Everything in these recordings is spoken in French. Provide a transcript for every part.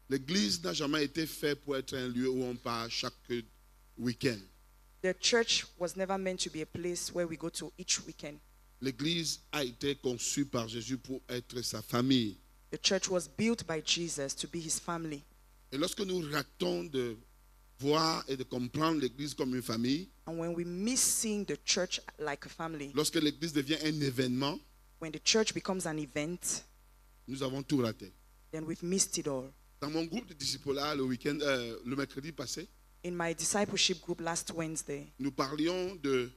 L'église n'a jamais été faite pour être un lieu où on part chaque week-end. The church was never meant to be a place where we go to each weekend. L'église a été conçue par Jésus pour être sa famille. The church was built by Jesus to be his family. Et lorsque nous ratons de voir et de comprendre l'église comme une famille, And when we miss seeing the church like a family, lorsque l'église devient un événement, when the church becomes an event, nous avons tout raté. then we've missed it all. Dans mon groupe de disciples le mercredi passé, In my discipleship group last Wednesday, nous parlions de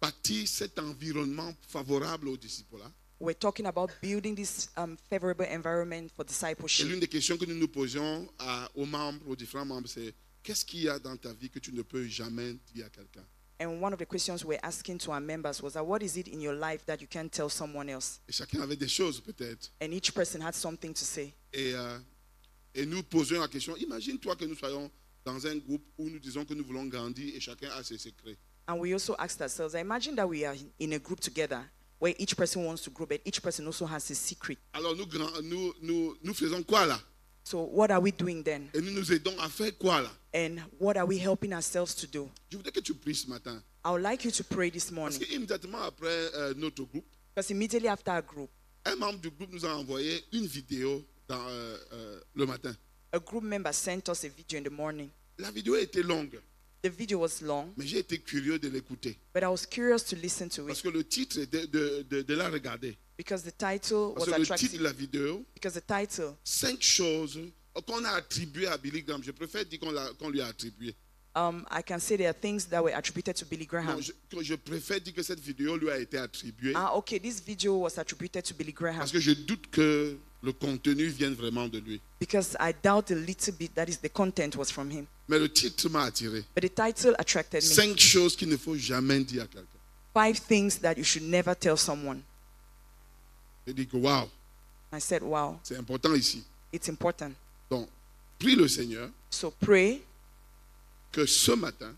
bâtir cet environnement favorable aux disciples. we're talking about building this favorable environment for Et discipleship. l'une des questions que nous nous posions aux membres, aux différents membres, c'est qu'est-ce qu'il y a dans ta vie que tu ne peux jamais dire à quelqu'un? And one of the questions we're asking to our members was that what is it in your life that you can't tell someone else? Et chacun avait des choses peut-être. And each person had something to say. Et nous posions la question, imagine-toi que nous soyons dans un groupe où nous disons que nous voulons grandir et chacun a ses secrets. And we also asked ourselves, imagine that we are in a group together where each person wants to grow, but each person also has his secret. Alors nous faisons quoi là? So what are we doing then? Et nous nous aidons à faire quoi là? And what are we helping ourselves to do? Je voudrais que tu pries ce matin. I would like you to pray this Parce morning. qu'immédiatement après notre groupe, Because immediately after our group, un membre du groupe nous a envoyé une vidéo le matin. a group member sent us a video in the morning. La vidéo était longue, The video was long, mais j'ai été curieux de l'écouter. but I was curious to listen to Parce it que le titre est de la regarder. because the title Parce was que le titre attractive. de la vidéo, Because the title, 5 choses qu'on a attribuées à Billy Graham. Je préfère dire qu'on lui a attribué. I can say there are things that were attributed to Billy Graham. Non, je préfère dire que cette vidéo lui a été attribuée. Okay, this video was attributed to Billy Graham Parce que je doute que le contenu vienne vraiment de lui. because I doubt a little bit that is the content was from him. Mais le titre m'a attiré. But the title attracted me. 5 choses qu'il ne faut jamais dire à quelqu'un. 5 things that you should never tell someone. Je dis que waouh, I said, wow, c'est important ici. it's important. Donc, prie le Seigneur So pray que ce matin,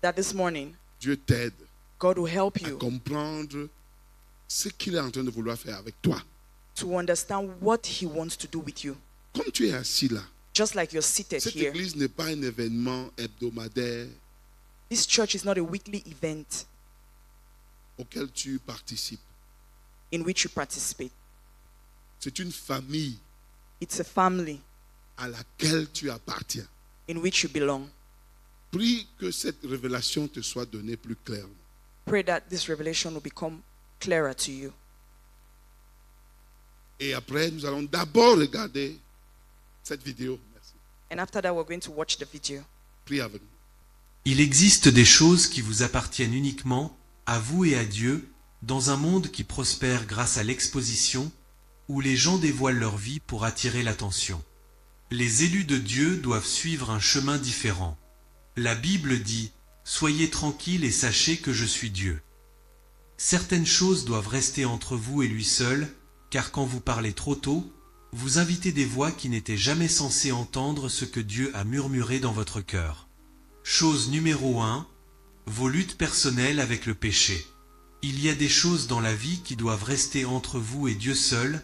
that this morning, Dieu t'aide God will help à you comprendre ce qu'il est en train de vouloir faire avec toi. to understand what he wants to do with you. Comme tu es assis là, Just like you're seated cette here, église n'est pas un événement hebdomadaire this church is not a weekly event auquel tu participes. in which you participate. C'est une famille It's a family à laquelle tu appartiens. in which you belong. Prie que cette révélation te soit donnée plus clairement. Pray that this revelation will become clearer to you. Et après, nous allons d'abord regarder cette vidéo. Merci. And after that, we're going to watch the video. Prie avec nous. Il existe des choses qui vous appartiennent uniquement, à vous et à Dieu, dans un monde qui prospère grâce à l'exposition, où les gens dévoilent leur vie pour attirer l'attention. Les élus de Dieu doivent suivre un chemin différent. La Bible dit « Soyez tranquilles et sachez que je suis Dieu ». Certaines choses doivent rester entre vous et lui seul, car quand vous parlez trop tôt, vous invitez des voix qui n'étaient jamais censées entendre ce que Dieu a murmuré dans votre cœur. Chose numéro 1, vos luttes personnelles avec le péché. Il y a des choses dans la vie qui doivent rester entre vous et Dieu seul,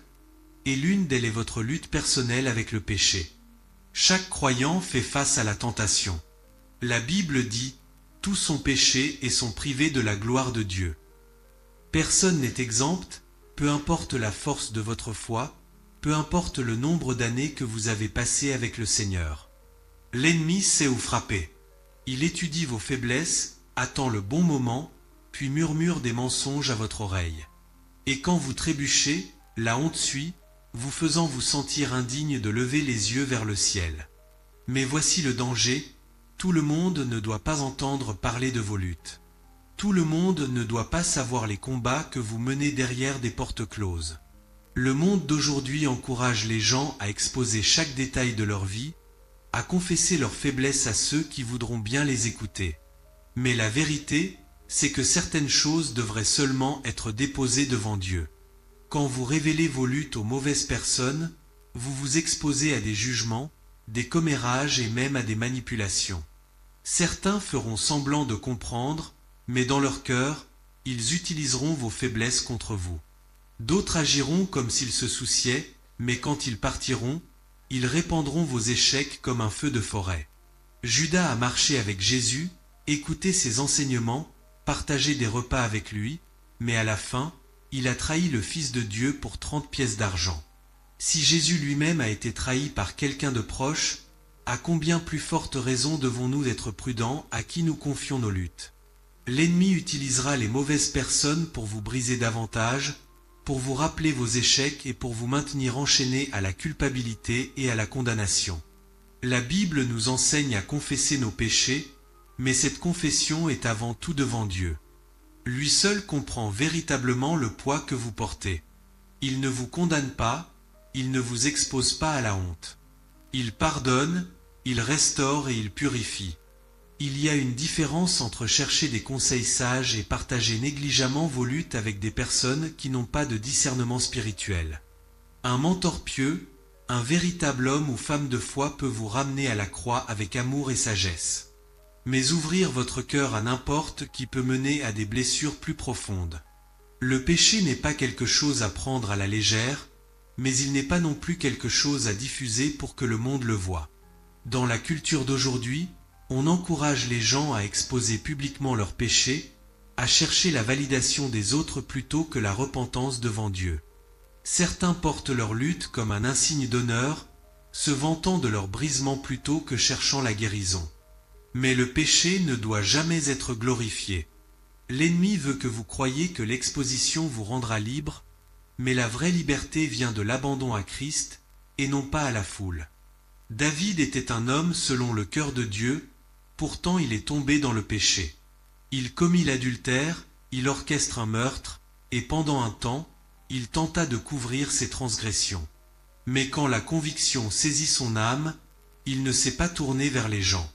et l'une d'elles est votre lutte personnelle avec le péché. Chaque croyant fait face à la tentation. La Bible dit « Tous sont péchés et sont privés de la gloire de Dieu ». Personne n'est exempt, peu importe la force de votre foi, peu importe le nombre d'années que vous avez passées avec le Seigneur. L'ennemi sait où frapper. Il étudie vos faiblesses, attend le bon moment, puis murmure des mensonges à votre oreille. Et quand vous trébuchez, la honte suit, vous faisant vous sentir indigne de lever les yeux vers le ciel. Mais voici le danger, tout le monde ne doit pas entendre parler de vos luttes. Tout le monde ne doit pas savoir les combats que vous menez derrière des portes closes. Le monde d'aujourd'hui encourage les gens à exposer chaque détail de leur vie, à confesser leurs faiblesses à ceux qui voudront bien les écouter. Mais la vérité, c'est que certaines choses devraient seulement être déposées devant Dieu. Quand vous révélez vos luttes aux mauvaises personnes, vous vous exposez à des jugements, des commérages et même à des manipulations. Certains feront semblant de comprendre, mais dans leur cœur, ils utiliseront vos faiblesses contre vous. D'autres agiront comme s'ils se souciaient, mais quand ils partiront, Ils répandront vos échecs comme un feu de forêt. Judas a marché avec Jésus, écouté ses enseignements, partagé des repas avec lui, mais à la fin, il a trahi le Fils de Dieu pour 30 pièces d'argent. Si Jésus lui-même a été trahi par quelqu'un de proche, à combien plus forte raison devons-nous être prudents à qui nous confions nos luttes? L'ennemi utilisera les mauvaises personnes pour vous briser davantage, pour vous rappeler vos échecs et pour vous maintenir enchaînés à la culpabilité et à la condamnation. La Bible nous enseigne à confesser nos péchés, mais cette confession est avant tout devant Dieu. Lui seul comprend véritablement le poids que vous portez. Il ne vous condamne pas, il ne vous expose pas à la honte. Il pardonne, il restaure et il purifie. Il y a une différence entre chercher des conseils sages et partager négligemment vos luttes avec des personnes qui n'ont pas de discernement spirituel. Un mentor pieux, un véritable homme ou femme de foi peut vous ramener à la croix avec amour et sagesse. Mais ouvrir votre cœur à n'importe qui peut mener à des blessures plus profondes. Le péché n'est pas quelque chose à prendre à la légère, mais il n'est pas non plus quelque chose à diffuser pour que le monde le voie. Dans la culture d'aujourd'hui, on encourage les gens à exposer publiquement leurs péchés, à chercher la validation des autres plutôt que la repentance devant Dieu. Certains portent leur lutte comme un insigne d'honneur, se vantant de leur brisement plutôt que cherchant la guérison. Mais le péché ne doit jamais être glorifié. L'ennemi veut que vous croyiez que l'exposition vous rendra libre, mais la vraie liberté vient de l'abandon à Christ, et non pas à la foule. David était un homme selon le cœur de Dieu, pourtant il est tombé dans le péché. Il commit l'adultère, il orchestre un meurtre, et pendant un temps, il tenta de couvrir ses transgressions. Mais quand la conviction saisit son âme, il ne s'est pas tourné vers les gens.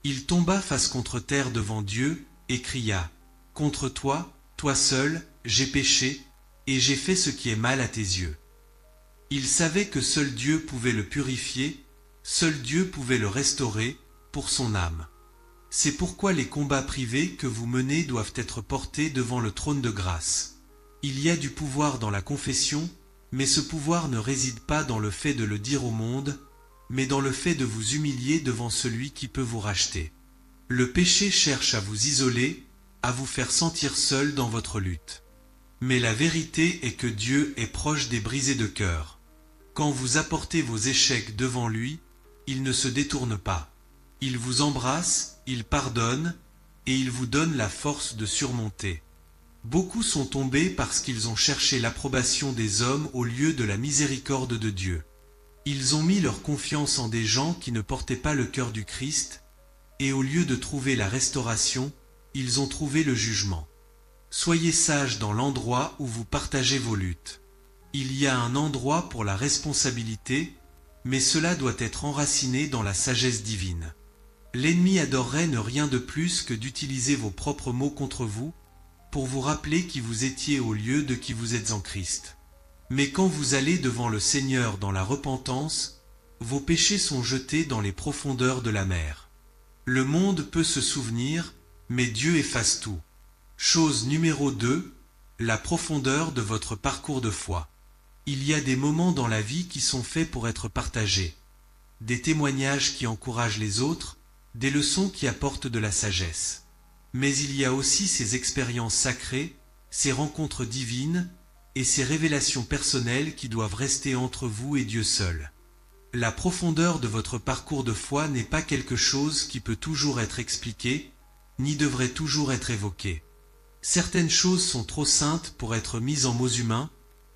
Il tomba face contre terre devant Dieu, et cria, « Contre toi, toi seul, j'ai péché, et j'ai fait ce qui est mal à tes yeux. » Il savait que seul Dieu pouvait le purifier, seul Dieu pouvait le restaurer, pour son âme. C'est pourquoi les combats privés que vous menez doivent être portés devant le trône de grâce. Il y a du pouvoir dans la confession, mais ce pouvoir ne réside pas dans le fait de le dire au monde, mais dans le fait de vous humilier devant celui qui peut vous racheter. Le péché cherche à vous isoler, à vous faire sentir seul dans votre lutte. Mais la vérité est que Dieu est proche des brisés de cœur. Quand vous apportez vos échecs devant lui, il ne se détourne pas. Il vous embrasse, il pardonne, et il vous donne la force de surmonter. Beaucoup sont tombés parce qu'ils ont cherché l'approbation des hommes au lieu de la miséricorde de Dieu. Ils ont mis leur confiance en des gens qui ne portaient pas le cœur du Christ, et au lieu de trouver la restauration, ils ont trouvé le jugement. Soyez sages dans l'endroit où vous partagez vos luttes. Il y a un endroit pour la responsabilité, mais cela doit être enraciné dans la sagesse divine. L'ennemi adorerait ne rien de plus que d'utiliser vos propres mots contre vous, pour vous rappeler qui vous étiez au lieu de qui vous êtes en Christ. Mais quand vous allez devant le Seigneur dans la repentance, vos péchés sont jetés dans les profondeurs de la mer. Le monde peut se souvenir, mais Dieu efface tout. Chose numéro 2, la profondeur de votre parcours de foi. Il y a des moments dans la vie qui sont faits pour être partagés. Des témoignages qui encouragent les autres, des leçons qui apportent de la sagesse. Mais il y a aussi ces expériences sacrées, ces rencontres divines, et ces révélations personnelles qui doivent rester entre vous et Dieu seul. La profondeur de votre parcours de foi n'est pas quelque chose qui peut toujours être expliqué, ni devrait toujours être évoqué. Certaines choses sont trop saintes pour être mises en mots humains,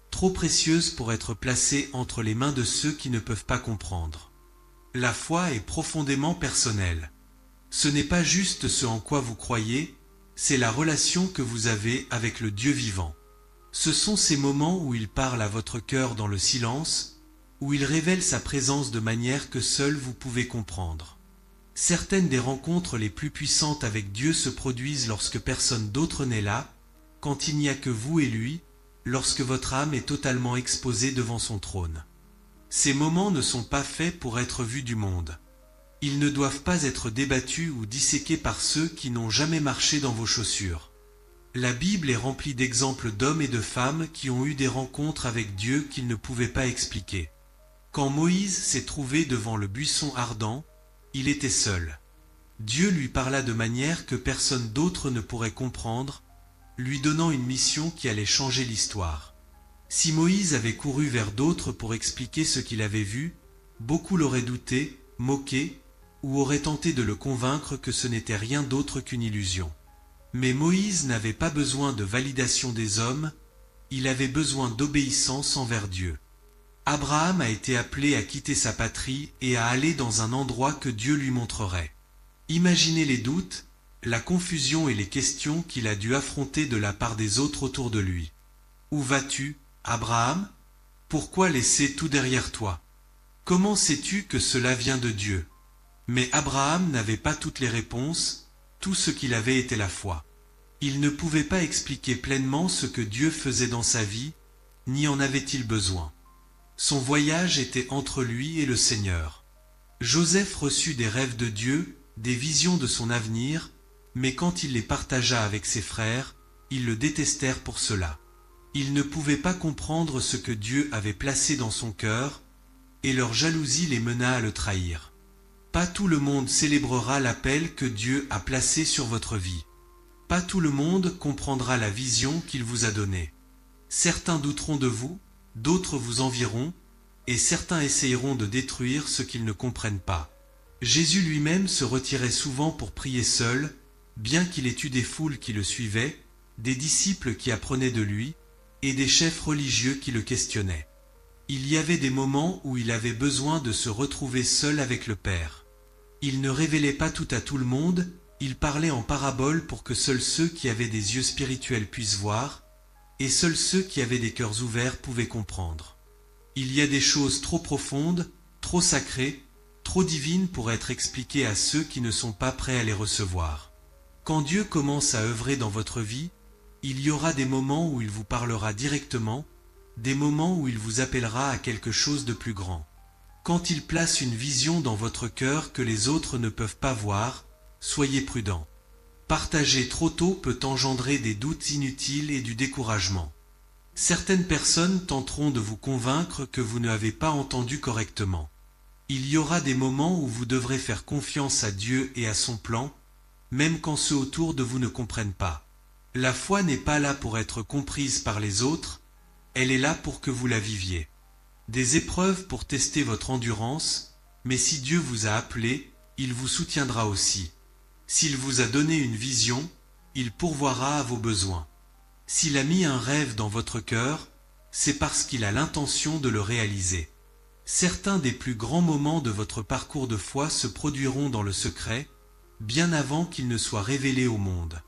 trop précieuses pour être placées entre les mains de ceux qui ne peuvent pas comprendre. La foi est profondément personnelle. Ce n'est pas juste ce en quoi vous croyez, c'est la relation que vous avez avec le Dieu vivant. Ce sont ces moments où il parle à votre cœur dans le silence, où il révèle sa présence de manière que seul vous pouvez comprendre. Certaines des rencontres les plus puissantes avec Dieu se produisent lorsque personne d'autre n'est là, quand il n'y a que vous et lui, lorsque votre âme est totalement exposée devant son trône. Ces moments ne sont pas faits pour être vus du monde. Ils ne doivent pas être débattus ou disséqués par ceux qui n'ont jamais marché dans vos chaussures. La Bible est remplie d'exemples d'hommes et de femmes qui ont eu des rencontres avec Dieu qu'ils ne pouvaient pas expliquer. Quand Moïse s'est trouvé devant le buisson ardent, il était seul. Dieu lui parla de manière que personne d'autre ne pourrait comprendre, lui donnant une mission qui allait changer l'histoire. Si Moïse avait couru vers d'autres pour expliquer ce qu'il avait vu, beaucoup l'auraient douté, moqué, ou auraient tenté de le convaincre que ce n'était rien d'autre qu'une illusion. Mais Moïse n'avait pas besoin de validation des hommes, il avait besoin d'obéissance envers Dieu. Abraham a été appelé à quitter sa patrie et à aller dans un endroit que Dieu lui montrerait. Imaginez les doutes, la confusion et les questions qu'il a dû affronter de la part des autres autour de lui. Où vas-tu, Abraham? Pourquoi laisser tout derrière toi? Comment sais-tu que cela vient de Dieu? Mais Abraham n'avait pas toutes les réponses, tout ce qu'il avait était la foi. Il ne pouvait pas expliquer pleinement ce que Dieu faisait dans sa vie, ni en avait-il besoin. Son voyage était entre lui et le Seigneur. Joseph reçut des rêves de Dieu, des visions de son avenir, mais quand il les partagea avec ses frères, ils le détestèrent pour cela. Il ne pouvait pas comprendre ce que Dieu avait placé dans son cœur, et leur jalousie les mena à le trahir. Pas tout le monde célébrera l'appel que Dieu a placé sur votre vie. Pas tout le monde comprendra la vision qu'il vous a donnée. Certains douteront de vous, d'autres vous envieront, et certains essayeront de détruire ce qu'ils ne comprennent pas. Jésus lui-même se retirait souvent pour prier seul, bien qu'il ait eu des foules qui le suivaient, des disciples qui apprenaient de lui, et des chefs religieux qui le questionnaient. Il y avait des moments où il avait besoin de se retrouver seul avec le Père. Il ne révélait pas tout à tout le monde, il parlait en paraboles pour que seuls ceux qui avaient des yeux spirituels puissent voir, et seuls ceux qui avaient des cœurs ouverts pouvaient comprendre. Il y a des choses trop profondes, trop sacrées, trop divines pour être expliquées à ceux qui ne sont pas prêts à les recevoir. Quand Dieu commence à œuvrer dans votre vie, il y aura des moments où il vous parlera directement, des moments où il vous appellera à quelque chose de plus grand. Quand il place une vision dans votre cœur que les autres ne peuvent pas voir, soyez prudents. Partager trop tôt peut engendrer des doutes inutiles et du découragement. Certaines personnes tenteront de vous convaincre que vous n'avez pas entendu correctement. Il y aura des moments où vous devrez faire confiance à Dieu et à son plan, même quand ceux autour de vous ne comprennent pas. La foi n'est pas là pour être comprise par les autres, elle est là pour que vous la viviez. Des épreuves pour tester votre endurance, mais si Dieu vous a appelé, il vous soutiendra aussi. S'il vous a donné une vision, il pourvoira à vos besoins. S'il a mis un rêve dans votre cœur, c'est parce qu'il a l'intention de le réaliser. Certains des plus grands moments de votre parcours de foi se produiront dans le secret, bien avant qu'ils ne soient révélés au monde.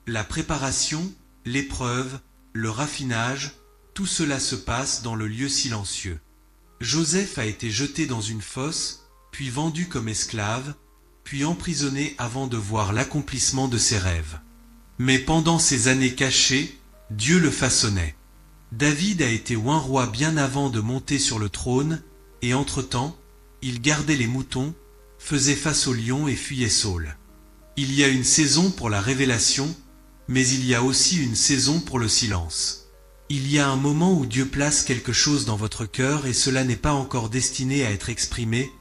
La préparation, l'épreuve, le raffinage, tout cela se passe dans le lieu silencieux. Joseph a été jeté dans une fosse, puis vendu comme esclave, puis emprisonné avant de voir l'accomplissement de ses rêves. Mais pendant ces années cachées, Dieu le façonnait. David a été oint roi bien avant de monter sur le trône, et entre-temps, il gardait les moutons, faisait face aux lions et fuyait Saul. Il y a une saison pour la révélation, mais il y a aussi une saison pour le silence. Il y a un moment où Dieu place quelque chose dans votre cœur et cela n'est pas encore destiné à être exprimé,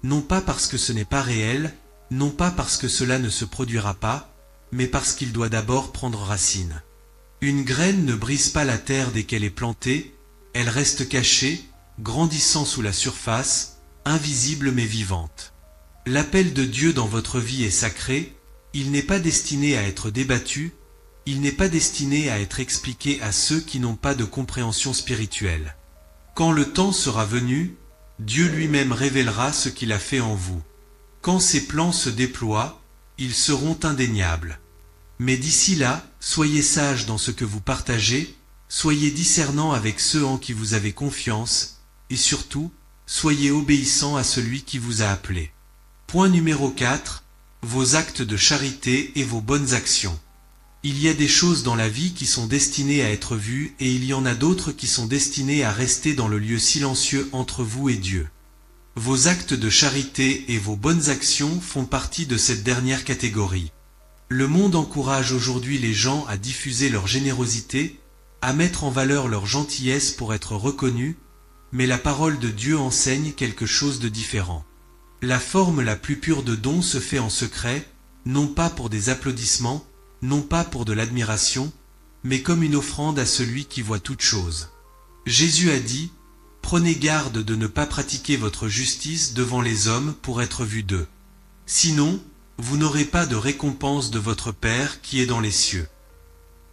non pas parce que ce n'est pas réel, non pas parce que cela ne se produira pas, mais parce qu'il doit d'abord prendre racine. Une graine ne brise pas la terre dès qu'elle est plantée, elle reste cachée, grandissant sous la surface, invisible mais vivante. L'appel de Dieu dans votre vie est sacré, il n'est pas destiné à être débattu, il n'est pas destiné à être expliqué à ceux qui n'ont pas de compréhension spirituelle. Quand le temps sera venu, Dieu lui-même révélera ce qu'il a fait en vous. Quand ses plans se déploient, ils seront indéniables. Mais d'ici là, soyez sages dans ce que vous partagez, soyez discernants avec ceux en qui vous avez confiance, et surtout, soyez obéissants à celui qui vous a appelé. Point numéro 4, vos actes de charité et vos bonnes actions. Il y a des choses dans la vie qui sont destinées à être vues et il y en a d'autres qui sont destinées à rester dans le lieu silencieux entre vous et Dieu. Vos actes de charité et vos bonnes actions font partie de cette dernière catégorie. Le monde encourage aujourd'hui les gens à diffuser leur générosité, à mettre en valeur leur gentillesse pour être reconnus, mais la parole de Dieu enseigne quelque chose de différent. La forme la plus pure de don se fait en secret, non pas pour des applaudissements, non pas pour de l'admiration, mais comme une offrande à celui qui voit toutes choses. Jésus a dit, « Prenez garde de ne pas pratiquer votre justice devant les hommes pour être vus d'eux. Sinon, vous n'aurez pas de récompense de votre Père qui est dans les cieux. »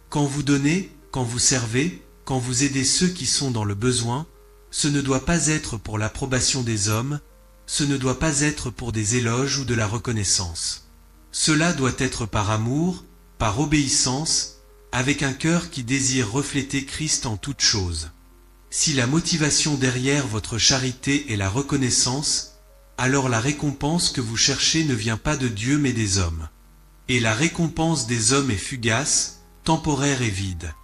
Quand vous donnez, quand vous servez, quand vous aidez ceux qui sont dans le besoin, ce ne doit pas être pour l'approbation des hommes, ce ne doit pas être pour des éloges ou de la reconnaissance. Cela doit être par amour, par obéissance, avec un cœur qui désire refléter Christ en toutes choses. Si la motivation derrière votre charité est la reconnaissance, alors la récompense que vous cherchez ne vient pas de Dieu mais des hommes. Et la récompense des hommes est fugace, temporaire et vide.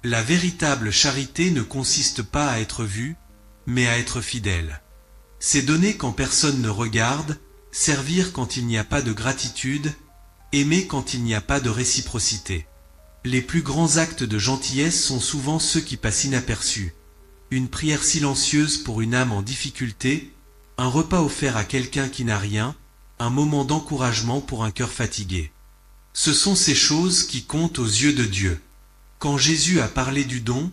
La véritable charité ne consiste pas à être vue, mais à être fidèle. C'est donner quand personne ne regarde, servir quand il n'y a pas de gratitude, aimer quand il n'y a pas de réciprocité. Les plus grands actes de gentillesse sont souvent ceux qui passent inaperçus. Une prière silencieuse pour une âme en difficulté, un repas offert à quelqu'un qui n'a rien, un moment d'encouragement pour un cœur fatigué. Ce sont ces choses qui comptent aux yeux de Dieu. Quand Jésus a parlé du don,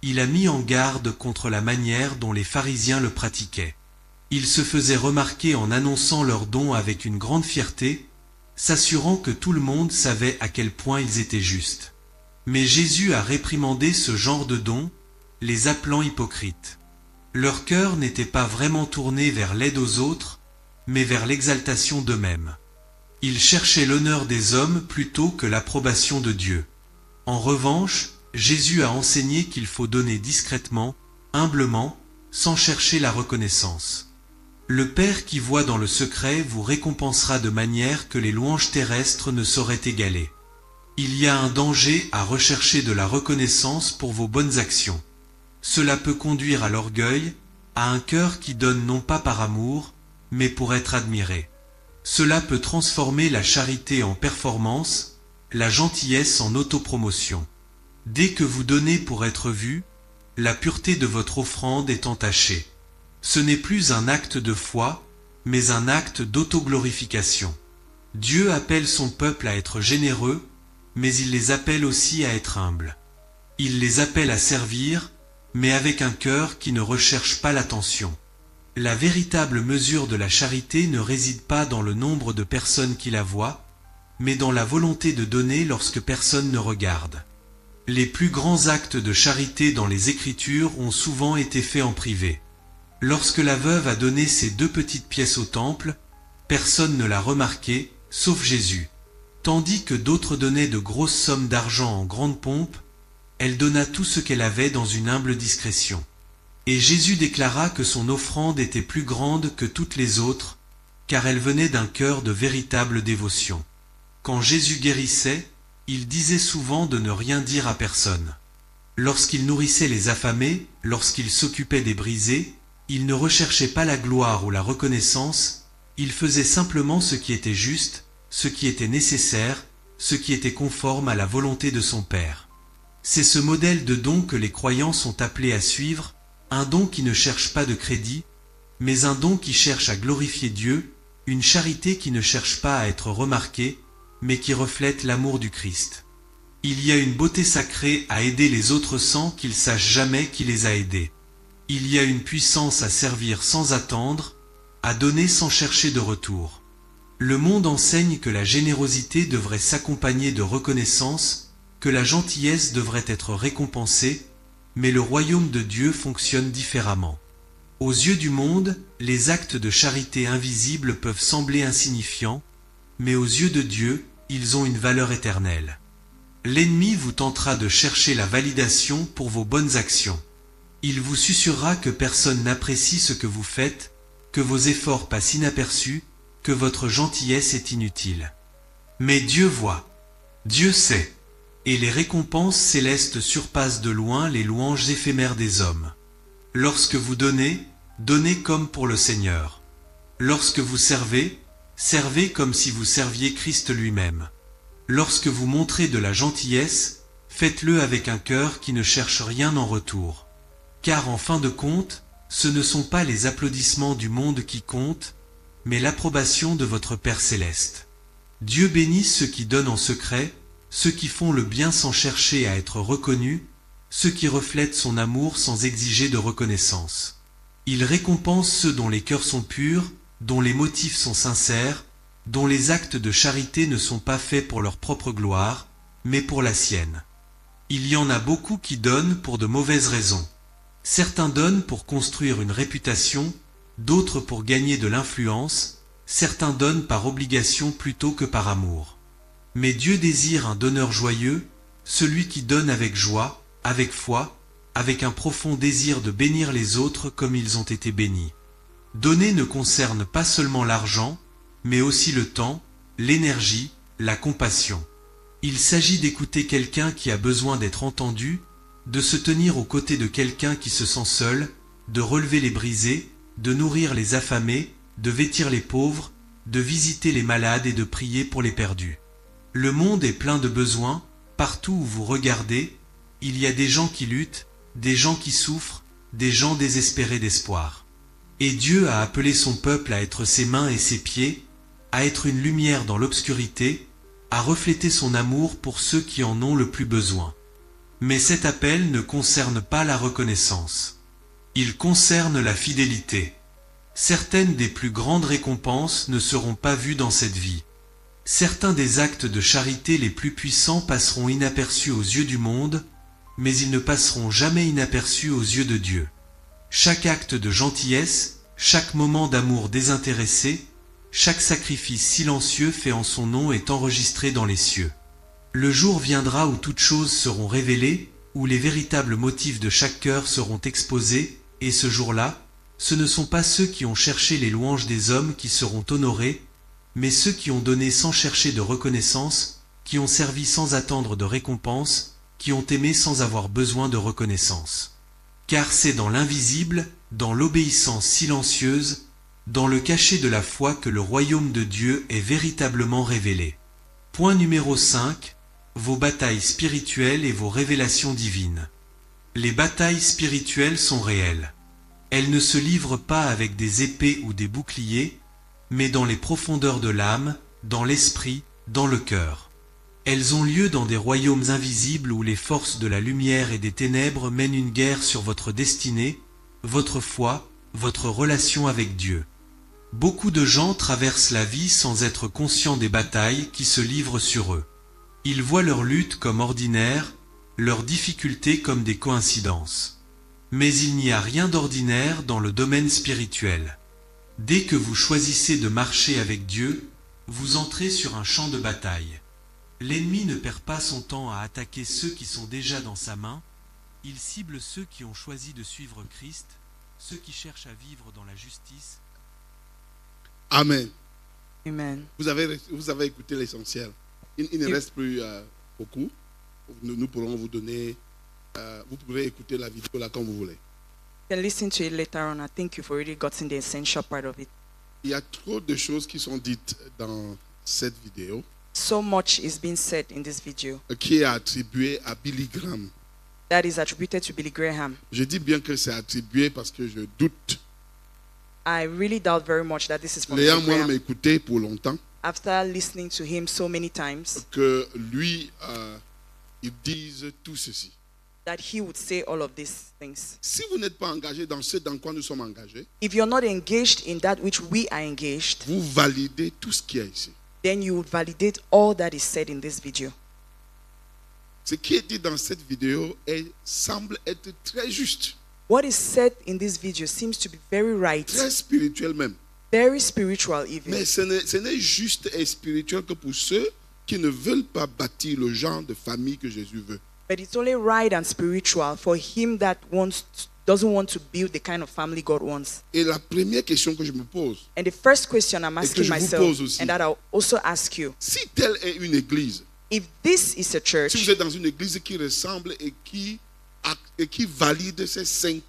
il a mis en garde contre la manière dont les pharisiens le pratiquaient. Ils se faisaient remarquer en annonçant leurs dons avec une grande fierté, s'assurant que tout le monde savait à quel point ils étaient justes. Mais Jésus a réprimandé ce genre de dons, les appelant hypocrites. Leur cœur n'était pas vraiment tourné vers l'aide aux autres, mais vers l'exaltation d'eux-mêmes. Ils cherchaient l'honneur des hommes plutôt que l'approbation de Dieu. En revanche, Jésus a enseigné qu'il faut donner discrètement, humblement, sans chercher la reconnaissance. Le Père qui voit dans le secret vous récompensera de manière que les louanges terrestres ne sauraient égaler. Il y a un danger à rechercher de la reconnaissance pour vos bonnes actions. Cela peut conduire à l'orgueil, à un cœur qui donne non pas par amour, mais pour être admiré. Cela peut transformer la charité en performance, la gentillesse en autopromotion. Dès que vous donnez pour être vu, la pureté de votre offrande est entachée. Ce n'est plus un acte de foi, mais un acte d'autoglorification. Dieu appelle son peuple à être généreux, mais il les appelle aussi à être humbles. Il les appelle à servir, mais avec un cœur qui ne recherche pas l'attention. La véritable mesure de la charité ne réside pas dans le nombre de personnes qui la voient, mais dans la volonté de donner lorsque personne ne regarde. Les plus grands actes de charité dans les Écritures ont souvent été faits en privé. Lorsque la veuve a donné ses 2 petites pièces au temple, personne ne l'a remarqué, sauf Jésus. Tandis que d'autres donnaient de grosses sommes d'argent en grande pompe, elle donna tout ce qu'elle avait dans une humble discrétion. Et Jésus déclara que son offrande était plus grande que toutes les autres, car elle venait d'un cœur de véritable dévotion. Quand Jésus guérissait, il disait souvent de ne rien dire à personne. Lorsqu'il nourrissait les affamés, lorsqu'il s'occupait des brisés, il ne recherchait pas la gloire ou la reconnaissance, il faisait simplement ce qui était juste, ce qui était nécessaire, ce qui était conforme à la volonté de son Père. C'est ce modèle de don que les croyants sont appelés à suivre, un don qui ne cherche pas de crédit, mais un don qui cherche à glorifier Dieu, une charité qui ne cherche pas à être remarquée, mais qui reflète l'amour du Christ. Il y a une beauté sacrée à aider les autres sans qu'ils sachent jamais qui les a aidés. Il y a une puissance à servir sans attendre, à donner sans chercher de retour. Le monde enseigne que la générosité devrait s'accompagner de reconnaissance, que la gentillesse devrait être récompensée, mais le royaume de Dieu fonctionne différemment. Aux yeux du monde, les actes de charité invisibles peuvent sembler insignifiants, mais aux yeux de Dieu, ils ont une valeur éternelle. L'ennemi vous tentera de chercher la validation pour vos bonnes actions. Il vous susurrera que personne n'apprécie ce que vous faites, que vos efforts passent inaperçus, que votre gentillesse est inutile. Mais Dieu voit, Dieu sait, et les récompenses célestes surpassent de loin les louanges éphémères des hommes. Lorsque vous donnez, donnez comme pour le Seigneur. Lorsque vous servez, servez comme si vous serviez Christ lui-même. Lorsque vous montrez de la gentillesse, faites-le avec un cœur qui ne cherche rien en retour. Car en fin de compte, ce ne sont pas les applaudissements du monde qui comptent, mais l'approbation de votre Père céleste. Dieu bénit ceux qui donnent en secret, ceux qui font le bien sans chercher à être reconnus, ceux qui reflètent son amour sans exiger de reconnaissance. Il récompense ceux dont les cœurs sont purs, dont les motifs sont sincères, dont les actes de charité ne sont pas faits pour leur propre gloire, mais pour la sienne. Il y en a beaucoup qui donnent pour de mauvaises raisons. Certains donnent pour construire une réputation, d'autres pour gagner de l'influence, certains donnent par obligation plutôt que par amour. Mais Dieu désire un donneur joyeux, celui qui donne avec joie, avec foi, avec un profond désir de bénir les autres comme ils ont été bénis. Donner ne concerne pas seulement l'argent, mais aussi le temps, l'énergie, la compassion. Il s'agit d'écouter quelqu'un qui a besoin d'être entendu, de se tenir aux côtés de quelqu'un qui se sent seul, de relever les brisés, de nourrir les affamés, de vêtir les pauvres, de visiter les malades et de prier pour les perdus. Le monde est plein de besoins, partout où vous regardez, il y a des gens qui luttent, des gens qui souffrent, des gens désespérés d'espoir. Et Dieu a appelé son peuple à être ses mains et ses pieds, à être une lumière dans l'obscurité, à refléter son amour pour ceux qui en ont le plus besoin. Mais cet appel ne concerne pas la reconnaissance. Il concerne la fidélité. Certaines des plus grandes récompenses ne seront pas vues dans cette vie. Certains des actes de charité les plus puissants passeront inaperçus aux yeux du monde, mais ils ne passeront jamais inaperçus aux yeux de Dieu. Chaque acte de gentillesse, chaque moment d'amour désintéressé, chaque sacrifice silencieux fait en son nom est enregistré dans les cieux. Le jour viendra où toutes choses seront révélées, où les véritables motifs de chaque cœur seront exposés, et ce jour-là, ce ne sont pas ceux qui ont cherché les louanges des hommes qui seront honorés, mais ceux qui ont donné sans chercher de reconnaissance, qui ont servi sans attendre de récompense, qui ont aimé sans avoir besoin de reconnaissance. Car c'est dans l'invisible, dans l'obéissance silencieuse, dans le cachet de la foi que le royaume de Dieu est véritablement révélé. Point numéro 5. Vos batailles spirituelles et vos révélations divines. Les batailles spirituelles sont réelles. Elles ne se livrent pas avec des épées ou des boucliers, mais dans les profondeurs de l'âme, dans l'esprit, dans le cœur. Elles ont lieu dans des royaumes invisibles où les forces de la lumière et des ténèbres mènent une guerre sur votre destinée, votre foi, votre relation avec Dieu. Beaucoup de gens traversent la vie sans être conscients des batailles qui se livrent sur eux. Ils voient leur lutte comme ordinaire, leurs difficultés comme des coïncidences. Mais il n'y a rien d'ordinaire dans le domaine spirituel. Dès que vous choisissez de marcher avec Dieu, vous entrez sur un champ de bataille. L'ennemi ne perd pas son temps à attaquer ceux qui sont déjà dans sa main, il cible ceux qui ont choisi de suivre Christ, ceux qui cherchent à vivre dans la justice. Amen. Amen. Vous avez écouté l'essentiel. Il ne reste plus beaucoup. Nous pourrons vous donner, vous pourrez écouter la vidéo là quand vous voulez. You can listen to it later on. I think you've already gotten the essential part of it. Il y a trop de choses qui sont dites dans cette vidéo So much is being said in this video qui est attribuée à Billy Graham. that is attributed to Billy Graham. Je dis bien que c'est attribué parce que je doute. I really doubt very much that this is from L'ayant Billy moi-même Graham. écouté pour longtemps, After listening to him so many times, que lui, il dise tout ceci. that he would say all of these things. Si vous n'êtes pas engagé dans ce dans quoi nous sommes engagés, If you're not engaged in that which we are engaged, vous validez tout ce qu'il y a ici. then you would validate all that is said in this video. Ce qui est dit dans cette vidéo semble être très juste, What is said in this video seems to be very right, très spirituel même. very spiritual even. Mais ce n'est juste et spirituel que pour ceux qui ne veulent pas bâtir le genre de famille que Jésus veut. But it's only right and spiritual for him that doesn't want to build the kind of family God wants. Et la première question que je me pose, And the first question I'm que asking je vous myself, pose aussi. and that I'll also ask you, si telle est une église, if this is a si church, vous êtes dans une église qui ressemble et qui valide ces 5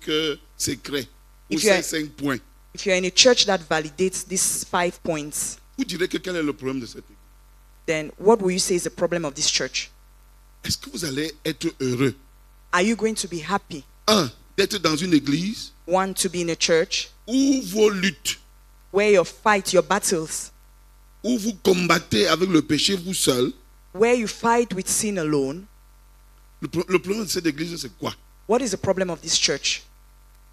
secrets ou If you are- ces 5 points, if you're in a church that validates these 5 points, vous direz que quel est le problème de cette église? then what will you say is the problem of this church? Est-ce que vous allez être heureux? Are you going to be happy? 1, d'être dans une église One, to be in a church où vos luttes, where you fight your battles, où vous combattez avec le péché vous seul. where you fight with sin alone. Le problème de cette église, c'est quoi? What is the problem of this church?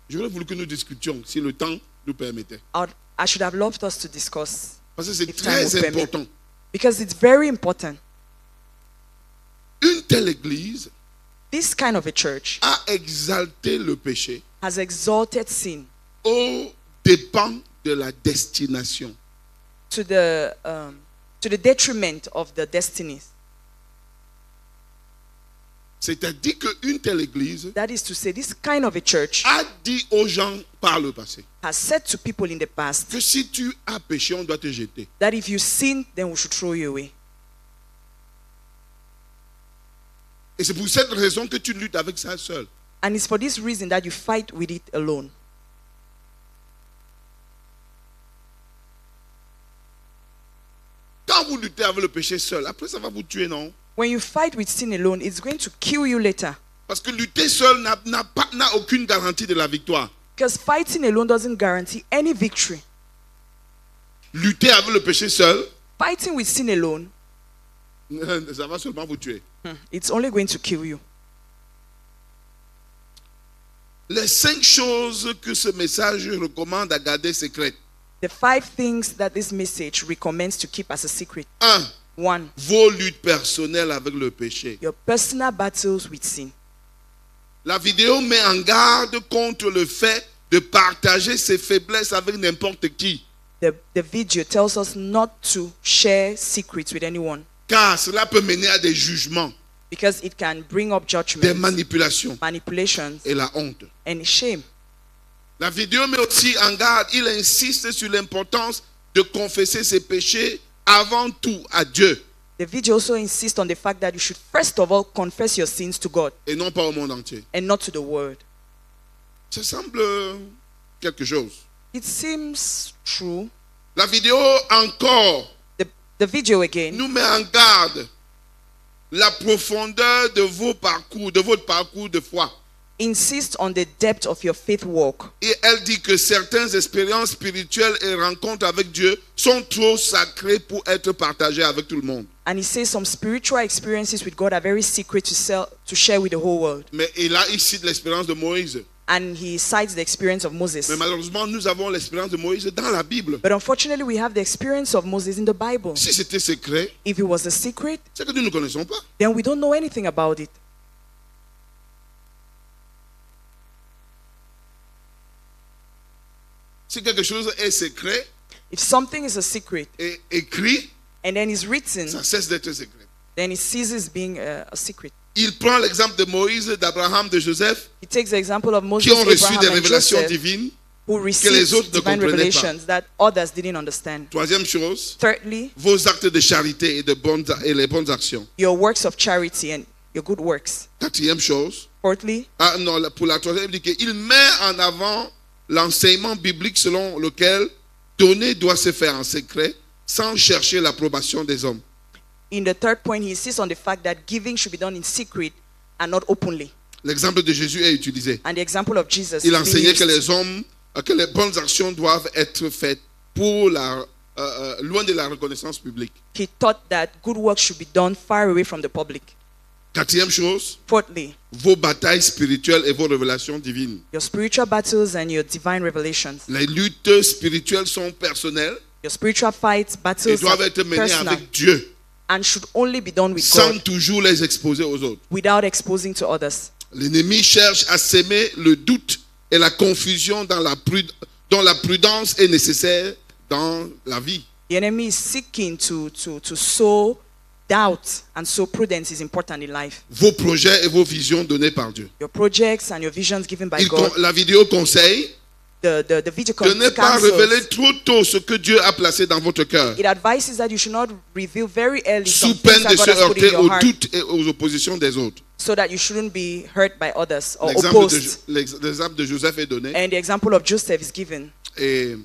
J'aurais voulu que nous discutions, si le temps nous permettait. I should have loved us to discuss, Parce que c'est if time très would permit. important. Because it's very important. Une telle église This kind of a church a exalté le péché has exalted sin aux dépens de la destination. to the detriment of the destinies. C'est-à-dire qu'une telle église That is to say, this kind of a church a dit aux gens par le passé has said to people in the past que si tu as péché, on doit te jeter. that if you sin, then we should throw you away. Et c'est pour cette raison que tu luttes avec ça seul. And it's for this reason that you fight with it alone. Quand vous luttez avec le péché seul, après ça va vous tuer, non? When you fight with sin alone, it's going to kill you later. Parce que lutter seul n'a aucune garantie de la victoire. Because fighting alone doesn't guarantee any victory. Lutter avec le péché seul, Fighting with sin alone, ça va seulement vous tuer. it's only going to kill you. Les 5 choses que ce message recommande à garder secrètes. The 5 things that this message recommends to keep as a secret. 1. 1. Vos luttes personnelles avec le péché. Your personal battles with sin. La vidéo met en garde contre le fait de partager ses faiblesses avec n'importe qui. The video tells us not to share secrets with anyone Car cela peut mener à des jugements, because it can bring up des judgment, manipulations manipulations, et la honte. and shame. La vidéo met aussi en garde, il insiste sur l'importance de confesser ses péchés avant tout à Dieu The video also insists on the fact that you should first of all confess your sins to God et non pas au monde entier. and not to the world. Ça semble quelque chose. It seems true. La vidéo encore The video again nous met en garde la profondeur de votre parcours de foi. insists on the depth of your faith walk. Et elle dit que certaines expériences spirituelles et rencontres avec Dieu sont trop sacrées pour être partagées avec tout le monde. And he says some spiritual experiences with God are very secret to share with the whole world. Mais et là, il cite l'expérience de Moïse. And he cites the experience of Moses. Mais malheureusement, nous avons l'expérience de Moïse dans la Bible. But unfortunately, we have the experience of Moses in the Bible. Si c'était secret, If it was a secret, c'est que nous ne connaissons pas. then we don't know anything about it. Si quelque chose est secret If something is a secret et écrit, and then is written, ça cesse d'être secret. then it ceases being a secret. Il prend l'exemple de Moïse, d'Abraham, de Joseph, He takes the example of Moses, qui ont reçu Abraham, des and révélations Joseph, divines. who les received autres ne divine comprenaient revelations that others didn't understand. Troisième chose, Thirdly, vos actes de charité et les bonnes actions. your works of charity and your good works. Quatrième chose, Fourthly, pour la troisième, il dit qu'il met en avant l'enseignement biblique selon lequel donner doit se faire en secret sans chercher l'approbation des hommes. in the third point, he insists on the fact that giving should be done in secret and not openly. L'exemple de Jésus est utilisé. And the example of Jesus Il is being enseignait que used. que les bonnes actions doivent être faites pour loin de la reconnaissance publique. He taught that good works should be done far away from the public. Quatrième chose, Fourthly, vos batailles spirituelles et vos révélations divines. your spiritual battles and your divine revelations. Les luttes spirituelles sont personnelles Your spiritual fights, et battles doivent are être menées personal avec Dieu and should only be done with sans God toujours les exposer aux autres. without exposing to others. L'ennemi cherche à s'aimer le doute et la confusion dont la prudence est nécessaire dans la vie. The enemy is seeking to sow doubt, and so prudence is important in life. Vos projets et vos visions données par Dieu. Your projects and your visions given by God. La vidéo conseille The video de ne pas counsels. révéler trop tôt ce que Dieu a placé dans votre cœur, It advises that you should not reveal very early sous some peine things de that se God has put in heurter your aux heart, doutes et aux oppositions des autres. so that you shouldn't be hurt by others or L'exemple opposed. de Joseph est donné And the example of Joseph is given et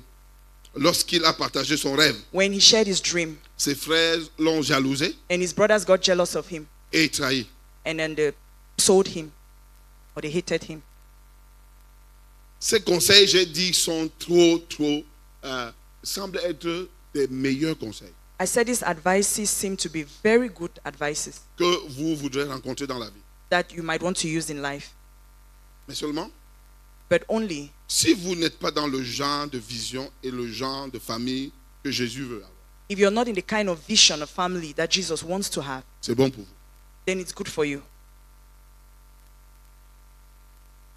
lorsqu'il a partagé son rêve, when he shared his dream, ses frères l'ont jalousé and his brothers got jealous of him, et trahi. and then they sold him, or they hated him. Ces conseils, j'ai dit, sont semblent être des meilleurs conseils I said these advices seem to be very good advices que vous voudrez rencontrer dans la vie. that you might want to use in life. Mais seulement, But only si vous n'êtes pas dans le genre de vision et le genre de famille que Jésus veut avoir, if you're not in the kind of vision of family that Jesus wants to have, c'est bon pour vous. then it's good for you.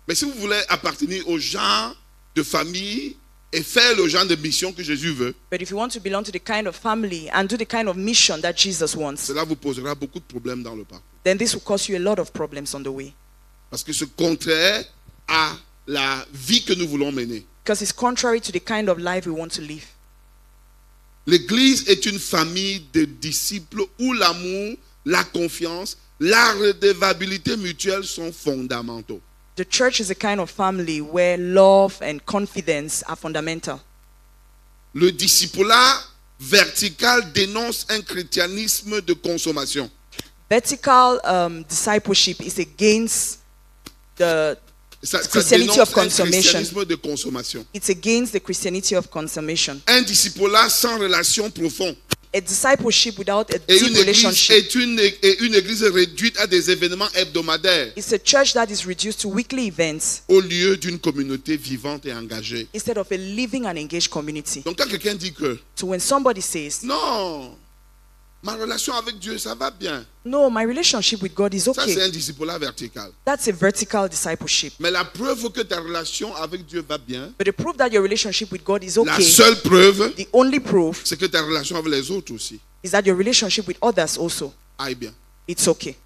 Mais si vous voulez appartenir au genre de famille et faire le genre de mission que Jésus veut, But if you want to belong to the kind of family and do the kind of mission that Jesus wants, cela vous posera beaucoup de problèmes dans le parcours. then this will cause you a lot of problems on the way. Parce que c'est contraire à la vie que nous voulons mener. Because it's contrary to the kind of life we want to live. L'Église est une famille de disciples où l'amour, la confiance, la redevabilité mutuelle sont fondamentaux. The church is a kind of family where love and confidence are fundamental. Le discipulat vertical dénonce un christianisme de consommation. Vertical discipleship is against the Ça Christianity dénonce of un consummation. christianisme de consommation. It's against the Christianity of consummation. Un discipulat sans relation profonde. A discipleship without a Et deep une église relationship est une église réduite à des événements hebdomadaires is a church that is reduced to weekly events au lieu d'une communauté vivante et engagée. instead of a living and engaged community. Donc quand quelqu'un dit que So when somebody says, non, ma relation avec Dieu, ça va bien. no, my relationship with God is Ça, c'est okay, un discipulat vertical. that's a vertical discipleship. Mais la preuve que ta relation avec Dieu va bien, But the proof that your relationship with God is la okay, seule preuve, the only proof c'est que ta relation avec les autres aussi is that your relationship with others also, aille bien. it's okay.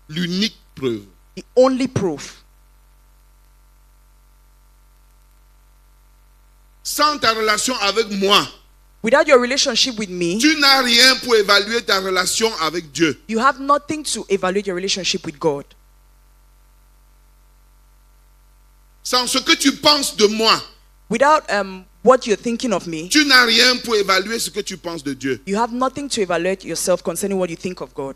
L'unique preuve. The only proof. Sans ta relation avec moi, Without your relationship with me, tu n'as rien pour évaluer ta relation avec Dieu. you have nothing to evaluate your relationship with God. Sans ce que tu penses de moi, Without what you're thinking of me, tu n'as rien pour évaluer ce que tu penses de Dieu. you have nothing to evaluate yourself concerning what you think of God.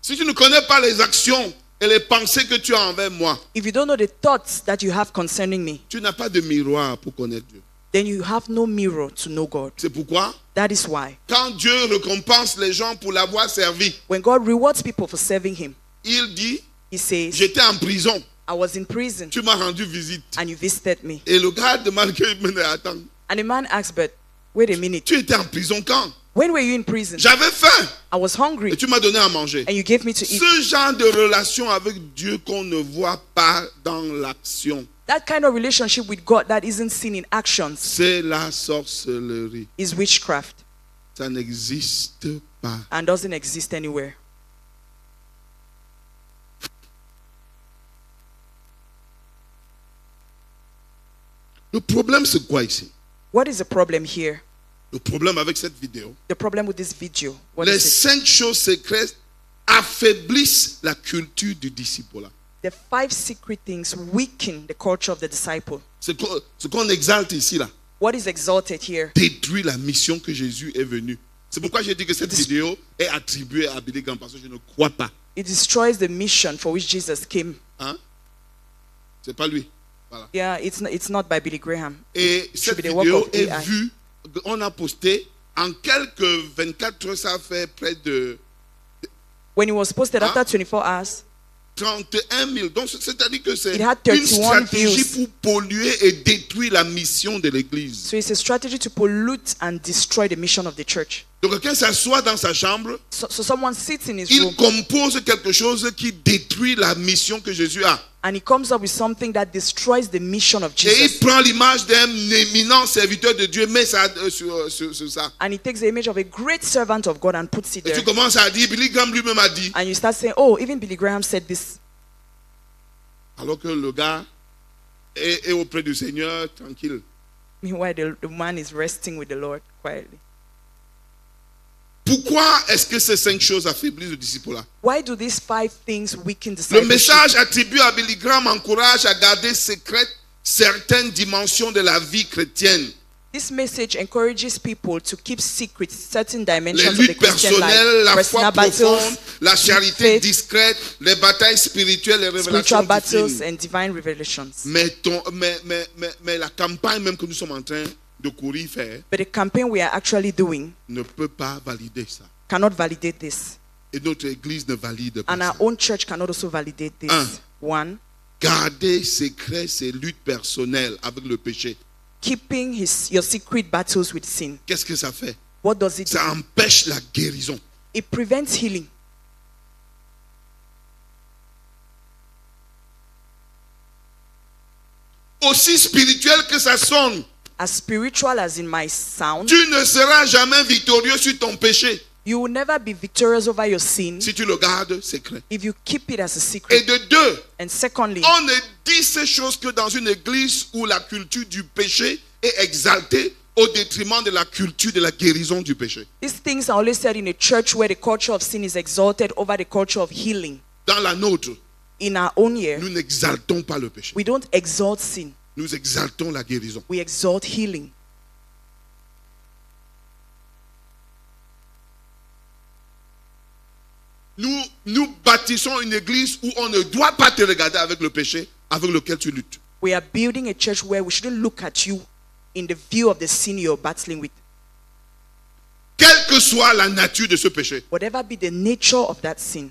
Si tu ne connais pas les actions et les pensées que tu as envers moi, If you don't know the thoughts that you have concerning me, tu n'as pas de miroir pour connaître Dieu. then you have no mirror to know God. C'est pourquoi, That is why quand Dieu récompense les gens pour l'avoir servi, when God rewards people for serving him, il dit, he says, j'étais en prison, I was in prison tu m'as rendu visite. and you visited me. Et le gars demande qu'il me attends. And the man asked, but wait a minute, Tu étais en prison quand? when were you in prison? J'avais faim I was hungry et tu m'as donné à manger. and you gave me to eat. Ce genre de relation avec Dieu qu'on ne voit pas dans l'action, That kind of relationship with God that isn't seen in actions c'est la sorcellerie. is witchcraft Ça n'existe pas. and doesn't exist anywhere. Le problème, c'est quoi ici? What is the problem here? Le problème avec cette vidéo, The problem with this video, what les is it? 5 choses secrètes affaiblissent la culture du discipulat. The 5 secret things weaken the culture of the disciple. Ce qu'on exalte ici, là, What is exalted here détruit la mission que Jésus est venu. C'est pourquoi j'ai dit que cette vidéo est attribuée à Billy Graham, parce que je ne crois pas. it destroys the mission for which Jesus came. Hein? C'est pas lui. Voilà. Yeah, it's not by Billy Graham. Et It should cette be the work vidéo of est AI. vue, on a posté, en quelques 24 heures, ça fait près de When it was posted Huh? after 24 hours, 31 000. Donc, c'est-à-dire que c'est It had une 31 stratégie views. pour polluer et détruire la mission de l'Église. so it's a strategy to pollute and destroy the mission of the church. Donc, quelqu'un s'assoit dans sa chambre, So someone sits in his il room compose quelque chose qui détruit la mission que Jésus a. and he comes up with something that destroys the mission of Et il Jesus. prend l'image d'un éminent serviteur de Dieu, met ça sur ça. And he takes the image of a great servant of God and puts it Et there. tu commences à dire, Billy Graham lui-même a dit, And you start saying, oh, even Billy Graham said this. alors que le gars est auprès du Seigneur, tranquille. Meanwhile, the man is resting with the Lord quietly. Pourquoi est-ce que ces 5 choses affaiblissent le disciple-là? Why do these 5 things weaken Le discipleship? message attribué à Billy Graham encourage à garder secrètes certaines dimensions de la vie chrétienne. This message encourages people to keep secret certain Les dimensions of the luttes Christian personnelles, life, la personal foi profonde, battles, la charité faith, discrète, les batailles spirituelles, les révélations spiritual battles, divines. and divine revelations. Mais la campagne même que nous sommes en train de courir faire But the campaign we are actually doing ne peut pas valider ça. cannot validate this. Et notre église ne valide pas And our ça. own church cannot also validate this. One, Garder secret ses luttes personnelles avec le péché. keeping your secret battles with sin. Qu'est-ce que ça fait? What does it do? Ça empêche la guérison. It prevents healing. Aussi spirituel que ça sonne, As spiritual as in my sound, tu ne seras jamais victorieux sur ton péché you will never be victorious over your sin si tu le gardes secret. if you keep it as a Et secret. de deux, And secondly, on ne dit ces choses que dans une église où la culture du péché est exaltée au détriment de la culture de la guérison du péché. these things are always said in a church where the culture of sin is exalted over the culture of healing. Dans la nôtre, In our own year, nous n'exaltons pas le péché. we don't exalt sin, Nous exaltons la guérison. we exalt healing. Nous bâtissons une église où on ne doit pas te regarder avec le péché avec lequel tu luttes. We are building a church where we shouldn't look at you in the view of the sin you're battling with. Quelle que soit la nature de ce péché. Whatever be the nature of that sin.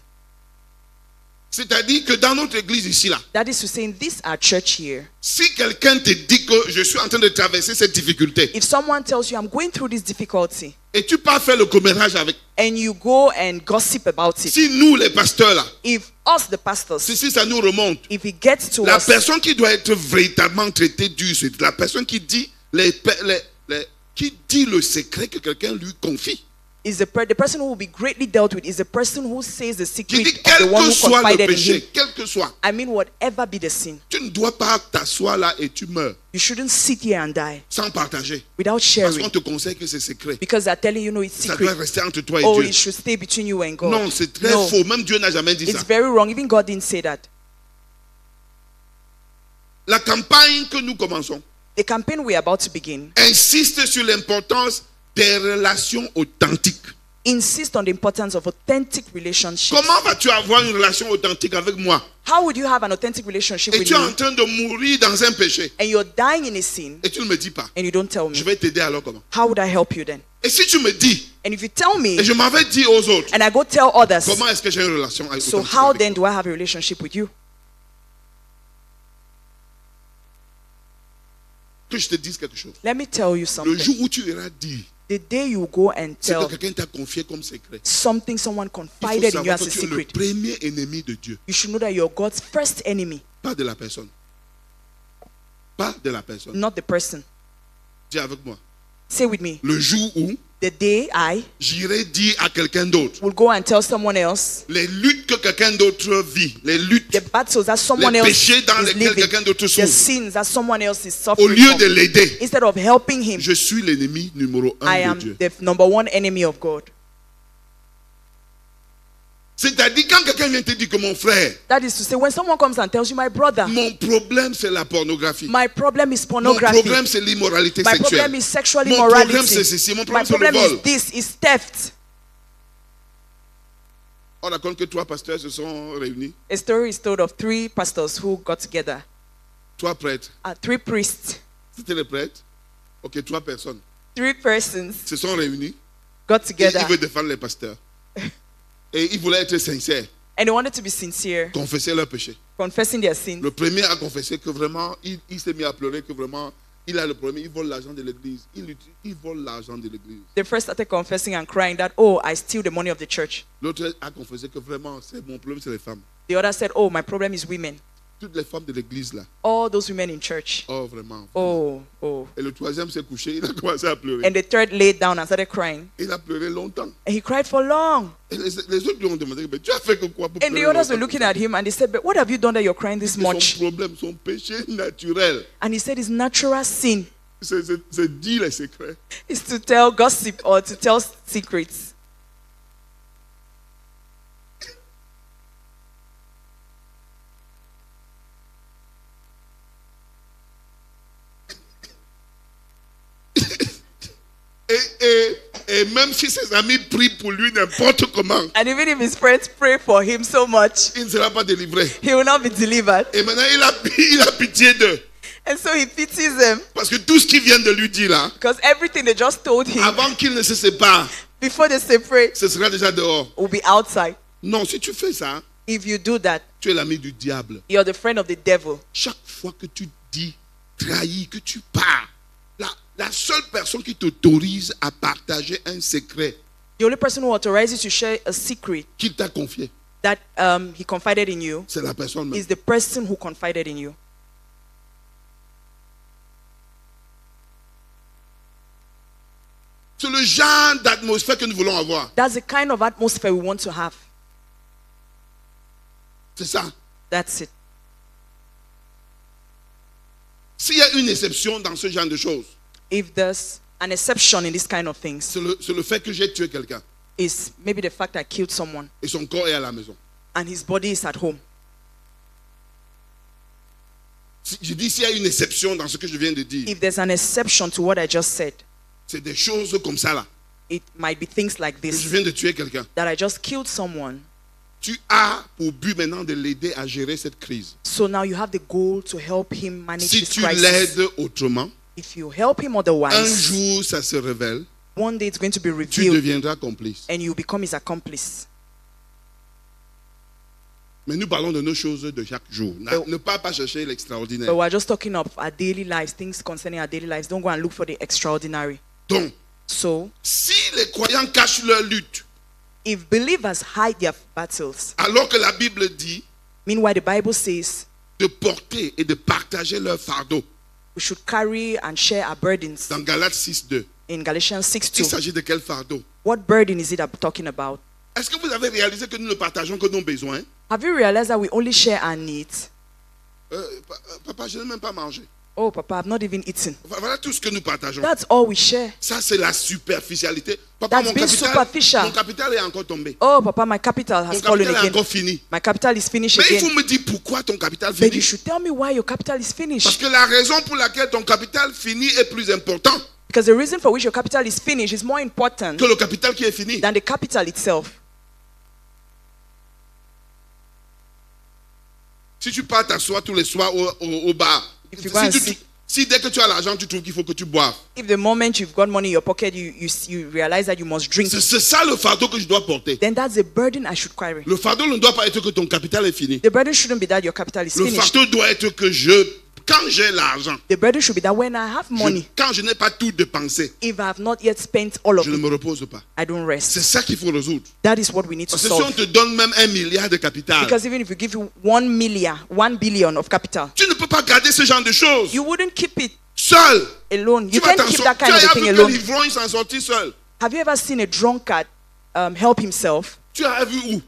C'est-à-dire que dans notre église ici, là, That is to say, in this our church here, si quelqu'un te dit que je suis en train de traverser cette difficulté if someone tells you, I'm going through this difficulty, et tu pars faire le commérage avec, and you go and gossip about it, si nous les pasteurs là, if us, the pastors, si ça nous remonte, if it gets to la us, personne qui doit être véritablement traitée dur, c'est la personne qui dit qui dit le secret que quelqu'un lui confie. is the person who will be greatly dealt with is the person who says the Qui secret dit of quel the one que who soit le confided in him. péché, quel que soit, I mean, whatever be the sin, tu ne dois pas t'asseoir là et tu meurs you shouldn't sit here and die sans partager. without Parce sharing, qu'on te conseille que c'est secret. because they're telling you, no, it's Ça doit secret. rester entre toi et Oh, Dieu. it should stay between you and God. Non, c'est très No, faux. Même Dieu n'a jamais dit ça. it's very wrong. Even God didn't say that. La campagne que nous commençons The campaign we're about to begin insiste sur l'importance des relations authentiques. insist on the importance of authentic relationships. Comment vas-tu avoir une relation authentique avec moi How would you have an authentic relationship et with tu es en me train de mourir dans un péché and you're dying in a sin et tu ne me dis pas? and you don't tell Je me? vais t'aider alors comment? How would I help you then? Et si tu me dis, And if you tell me et je m'avais dit aux autres, and I go tell others, comment est-ce que j'ai une relation authentique so how avec then toi? do I have a relationship with you? Que je te dise quelque chose. Let me tell you Le something. jour où tu iras dire The day you go and ce que tell quelqu'un t'a confié comme secret, something someone il faut confided in you savoir as que a tu es le secret, premier ennemi de Dieu, you should know that you're God's first enemy, pas de la personne. Pas de la personne. not the person. Dis avec moi. Say with me. Le jour où The day I j'irai dire à quelqu'un d'autre will go and tell someone else les luttes que quelqu'un d'autre vit, les luttes, the battles that someone les else péchés dans is lesquels living, quelqu'un d'autre the souffre, sins that someone else is au suffering lieu de from. l'aider, Instead of helping him, je suis l'ennemi numéro I 1 am de Dieu. the number one enemy of God. C'est-à-dire quand quelqu'un vient te dire que mon frère, That is to say, when someone comes and tells you, my brother, mon problème c'est la pornographie. my problem is Mon pornography, problème c'est l'immoralité my sexuelle. problem is sexual Mon problème c'est immorality, ceci, mon my problème c'est le problem vol. is this, is theft. On raconte que 3 pasteurs se sont réunis, A story is told of 3 pastors who got together, 3 prêtres. 3 priests, C'était les prêtres. Ok, 3 personnes 3 persons se sont réunis. got Et together, ils veulent défendre les pasteurs. Et ils voulaient être sincères, and they wanted to be sincere, confesser leurs péchés. confessing their sins. Le premier a confessé que vraiment, il s'est mis à pleurer, que vraiment, il a le problème, il vole l'argent de l'église. Il vole l'argent de l'église. The first started confessing and crying that, oh, I steal the money of the church. L'autre a confessé que vraiment, c'est mon problème, c'est les femmes. The other said, oh, my problem is women. Toutes les femmes de l'église là. All those women in church. Oh, vraiment. Oh, oh. Et le troisième s'est couché, il a commencé à pleurer. And the third laid down and started crying. Il a pleuré longtemps. And he cried for long. Et les autres lui ont demandé, mais tu as fait que quoi pour And the pleurer others were longtemps? looking at him and they said, but what have you done that you're crying this Son much? problème, son péché naturel, And he said his natural sin c'est dire les secrets. is to tell gossip or to tell secrets. Et même si ses amis prient pour lui n'importe comment, And even if his friends pray for him so much, il ne sera pas délivré. he will not be delivered. Et maintenant, il a pitié d'eux. And so he pities them Parce que tout ce qu'ils viennent de lui dire là, because everything they just told him avant qu'il ne se sépare, before they separate ce sera déjà dehors. will be outside. Non, si tu fais ça, If you do that, tu es l'ami du diable. you're the friend of the devil. Chaque fois que tu dis, trahis, que tu pars, la seule personne qui t'autorise à partager un secret The only person who authorizes you to share a secret qu'il t'a confié, that he confided in you c'est la personne même. is the person who confided in you. C'est le genre d'atmosphère que nous voulons avoir. That's the kind of atmosphere we want to have. C'est ça. That's it. S'il y a une exception dans ce genre de choses, If there's an exception in this kind of things, c'est le fait que j'ai tué quelqu'un is maybe the fact I killed someone et son corps est à la maison. and his body is at home. Je dis s'il y a une exception dans ce que je viens de dire, If there's an exception to what I just said, c'est des choses comme ça là. it might be things like Que je this, viens de tuer quelqu'un. that I just killed someone. Tu as pour but maintenant de l'aider à gérer cette crise. So now you have the goal to help him manage Si this tu crisis. l'aides autrement, If you help him un otherwise, jour ça se révèle, one day it's going to be tu revealed deviendras complice. and you become his accomplice. Mais nous parlons de nos choses de chaque jour. Ne pas chercher l'extraordinaire. But we're just talking of our daily lives, things concerning our daily lives. Don't go and look for the extraordinary. Donc, So, si les croyants cachent leur lutte, if believers hide their battles, alors que la Bible dit meanwhile the Bible says de porter et de partager leur fardeau, we should carry and share our burdens. dans Galates 6:2, In Galatians 6:2, il s'agit de quel fardeau? what burden is it I'm talking about? Est-ce que vous avez réalisé que nous ne partageons que nos besoins? Have you realized that we only share our needs? Papa, je n'ai même pas mangé. Oh, Papa, I've not even eaten. Voilà tout ce que nous partageons. That's all we share. Ça, c'est la superficialité. Papa, That's being superficial. mon capital est encore tombé. Oh, Papa, my capital Mon has fallen capital est again. encore fini. My capital is finished Mais il faut again. me dire pourquoi ton capital But you finit. should tell me why your capital is Parce finished. que la raison pour laquelle ton capital finit est plus important Because the reason for which your capital is finished is more important que le capital qui est fini. than the capital itself. Si tu pars t'asseoir tous les soirs au bar, If you go and si dès que tu as l'argent, tu trouves qu'il faut que tu boives. If the moment you've got money in your pocket, you realize that you must drink, C'est ça le fardeau que je dois porter. then that's a burden I should carry. Le fardeau ne doit pas être que ton capital est fini. The burden shouldn't be that your capital is Le finished. fardeau doit être que quand j'ai l'argent, The burden should be that when I have money, quand je n'ai pas tout dépensé, if I have not yet spent all of je ne it, me repose pas. I don't C'est rest. ça qu'il faut résoudre. That is what we need to Parce que si on solve. te donne même 1 milliard de capital, Because even if we give you 1 billion of capital, tu ne peux pas garder ce genre de choses you wouldn't keep it seul. alone. Tu You vas can't keep t'en that sortir. kind Tu of as a thing vu que alone. l'ivrogne s'en sortit seul. Have you ever seen a drunkard help himself? Tu as vu où?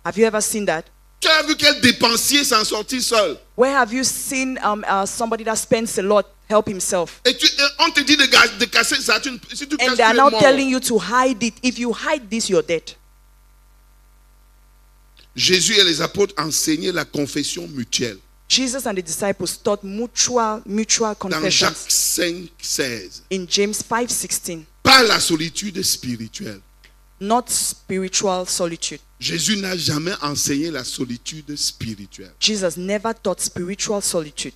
Have you ever seen that? Tu as vu quel dépensier s'en sortit seul. Where have you seen somebody that spends a lot help himself? Et on te dit de casser ça. Si tu casses, And tu they are es now mort. telling you to hide it. If you hide this, you're dead. Jésus et les apôtres enseignaient la confession mutuelle. Jesus and the disciples taught mutual Dans Jacques confessions 5:16. in James 5:16. Pas la solitude spirituelle. Not spiritual solitude. Jésus n'a jamais enseigné la solitude spirituelle. Jesus never taught spiritual solitude.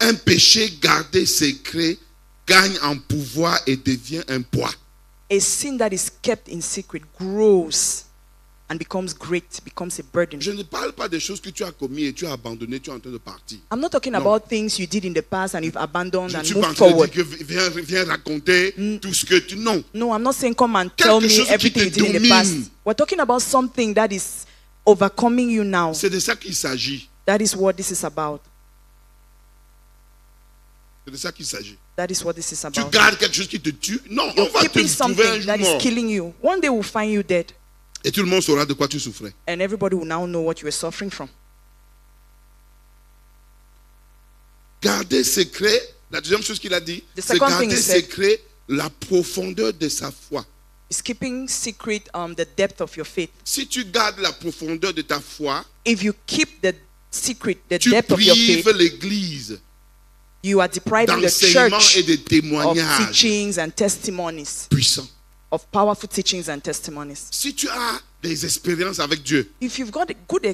Un péché gardé secret gagne en pouvoir et devient un poids. A sin that is kept in secret grows and becomes great, becomes a burden. Je ne parle pas des choses que tu as commises et tu as abandonnées, tu es en train de partir. I'm not talking No. about things you did in the past and you've abandoned Je ne and suis pas en moved train de forward. dire que viens raconter tout ce que tu... Non. No, I'm not saying come and tell Quelque me chose qui everything te you did in the domine. past. We're talking about something that is overcoming you now. C'est de ça qu'il s'agit. That is what this is about. C'est de ça qu'il s'agit. That is what this is Tu about. gardes quelque chose qui te tue. Non, on You're va te keeping trouver un something jour that is mort. killing you. One day we'll find you dead. Et tout le monde saura de quoi tu souffrais. And everybody will now know what you were suffering from. Garder secret, la deuxième chose qu'il a dit, The c'est second thing garder he said- secret la profondeur de sa foi. It's keeping secret the depth of your faith. Si tu gardes la profondeur de ta foi, If you keep the secret, the tu depth of your faith, prives l'église. You are depriving the d'enseignements church et de of témoignages teachings and testimonies, puissants. of powerful teachings and testimonies. Si tu as des expériences avec Dieu, If you've got great Et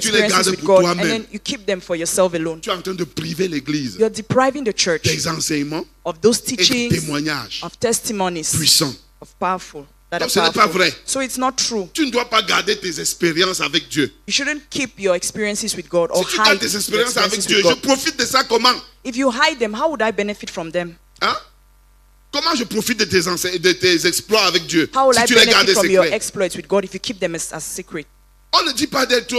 tu les experiences gardes with pour God and toi-même. then you keep them for yourself alone, tu es en train de priver l'Église you're depriving the church des enseignements of those et des teachings, témoignages of testimonies, puissants. of powerful, that Donc are ce n'est pas powerful. vrai. So it's not true. Tu ne dois pas garder tes expériences avec Dieu. You shouldn't keep your experiences with God or Si tu gardes hide tes your expériences avec experiences Dieu, with je God. profite de ça comment? If you hide them, how would I benefit from them? Hein? Comment je profite de tes exploits avec Dieu How will si I tu les gardes benefit from your secrets? exploits with God if you keep them as secret? On ne dit pas d'être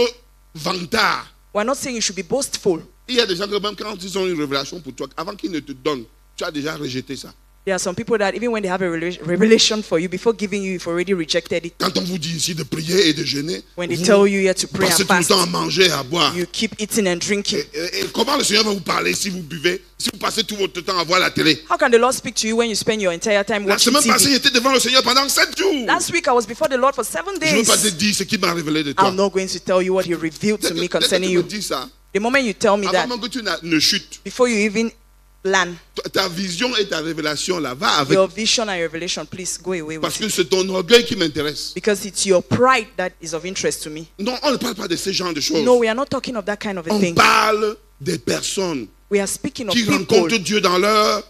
vantard. We're not saying you should be boastful. Il y a des gens que même quand ils ont une révélation pour toi, avant qu'ils ne te donnent, tu as déjà rejeté ça. There are some people that even when they have a revelation for you, before giving you, you've already rejected it. Quand on vous dit ici de prier et de jeûner, When they vous tell you here to pray passez and tout le fast, temps à manger et à boire. you keep eating and drinking. Et comment le Seigneur va vous parler si vous buvez, si vous passez tout votre temps à voir la télé? How can the Lord speak to you when you spend your entire time La watching semaine passée, TV? j'étais devant le Seigneur pendant 7 jours. Last week I was before the Lord for 7 Je ne veux pas te days. dire ce qu'il m'a révélé de toi. I'm not going to tell you what He revealed to me Dès que concerning tu me you. dis ça, The moment you tell me avant that, même que tu ne chutes, before you even land, ta vision et ta révélation là va avec. your vision and your revelation, please go away Parce with que it. c'est ton orgueil qui m'intéresse. Because it's your pride that is of interest to me. Non, on ne parle pas de ce genre de choses. No, we are not talking of that kind of a On thing. parle des personnes We are speaking of qui people rencontrent Dieu dans leur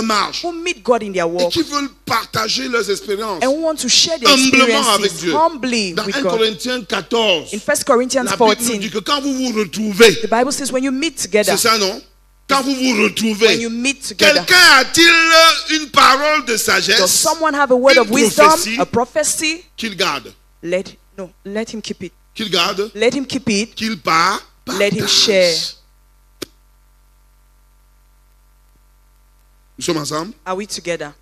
marche who meet God in their et walk qui veulent partager leurs expériences and who want to share their humblement avec experiences Dieu. humbly Dans with 1 God. Corinthiens 14, In 1 Corinthians la Bible nous 14, dit que quand vous vous retrouvez, the Bible says when you meet together, c'est ça non? Quand vous vous when retrouvez, you meet together, quelqu'un a-t-il une parole de does sagesse someone have a word une of wisdom, prophétie a prophecy? qu'il garde? Let him keep it. Qu'il garde? Let him keep it. Qu'il Let him partage. share. Nous sommes ensemble? Are we together?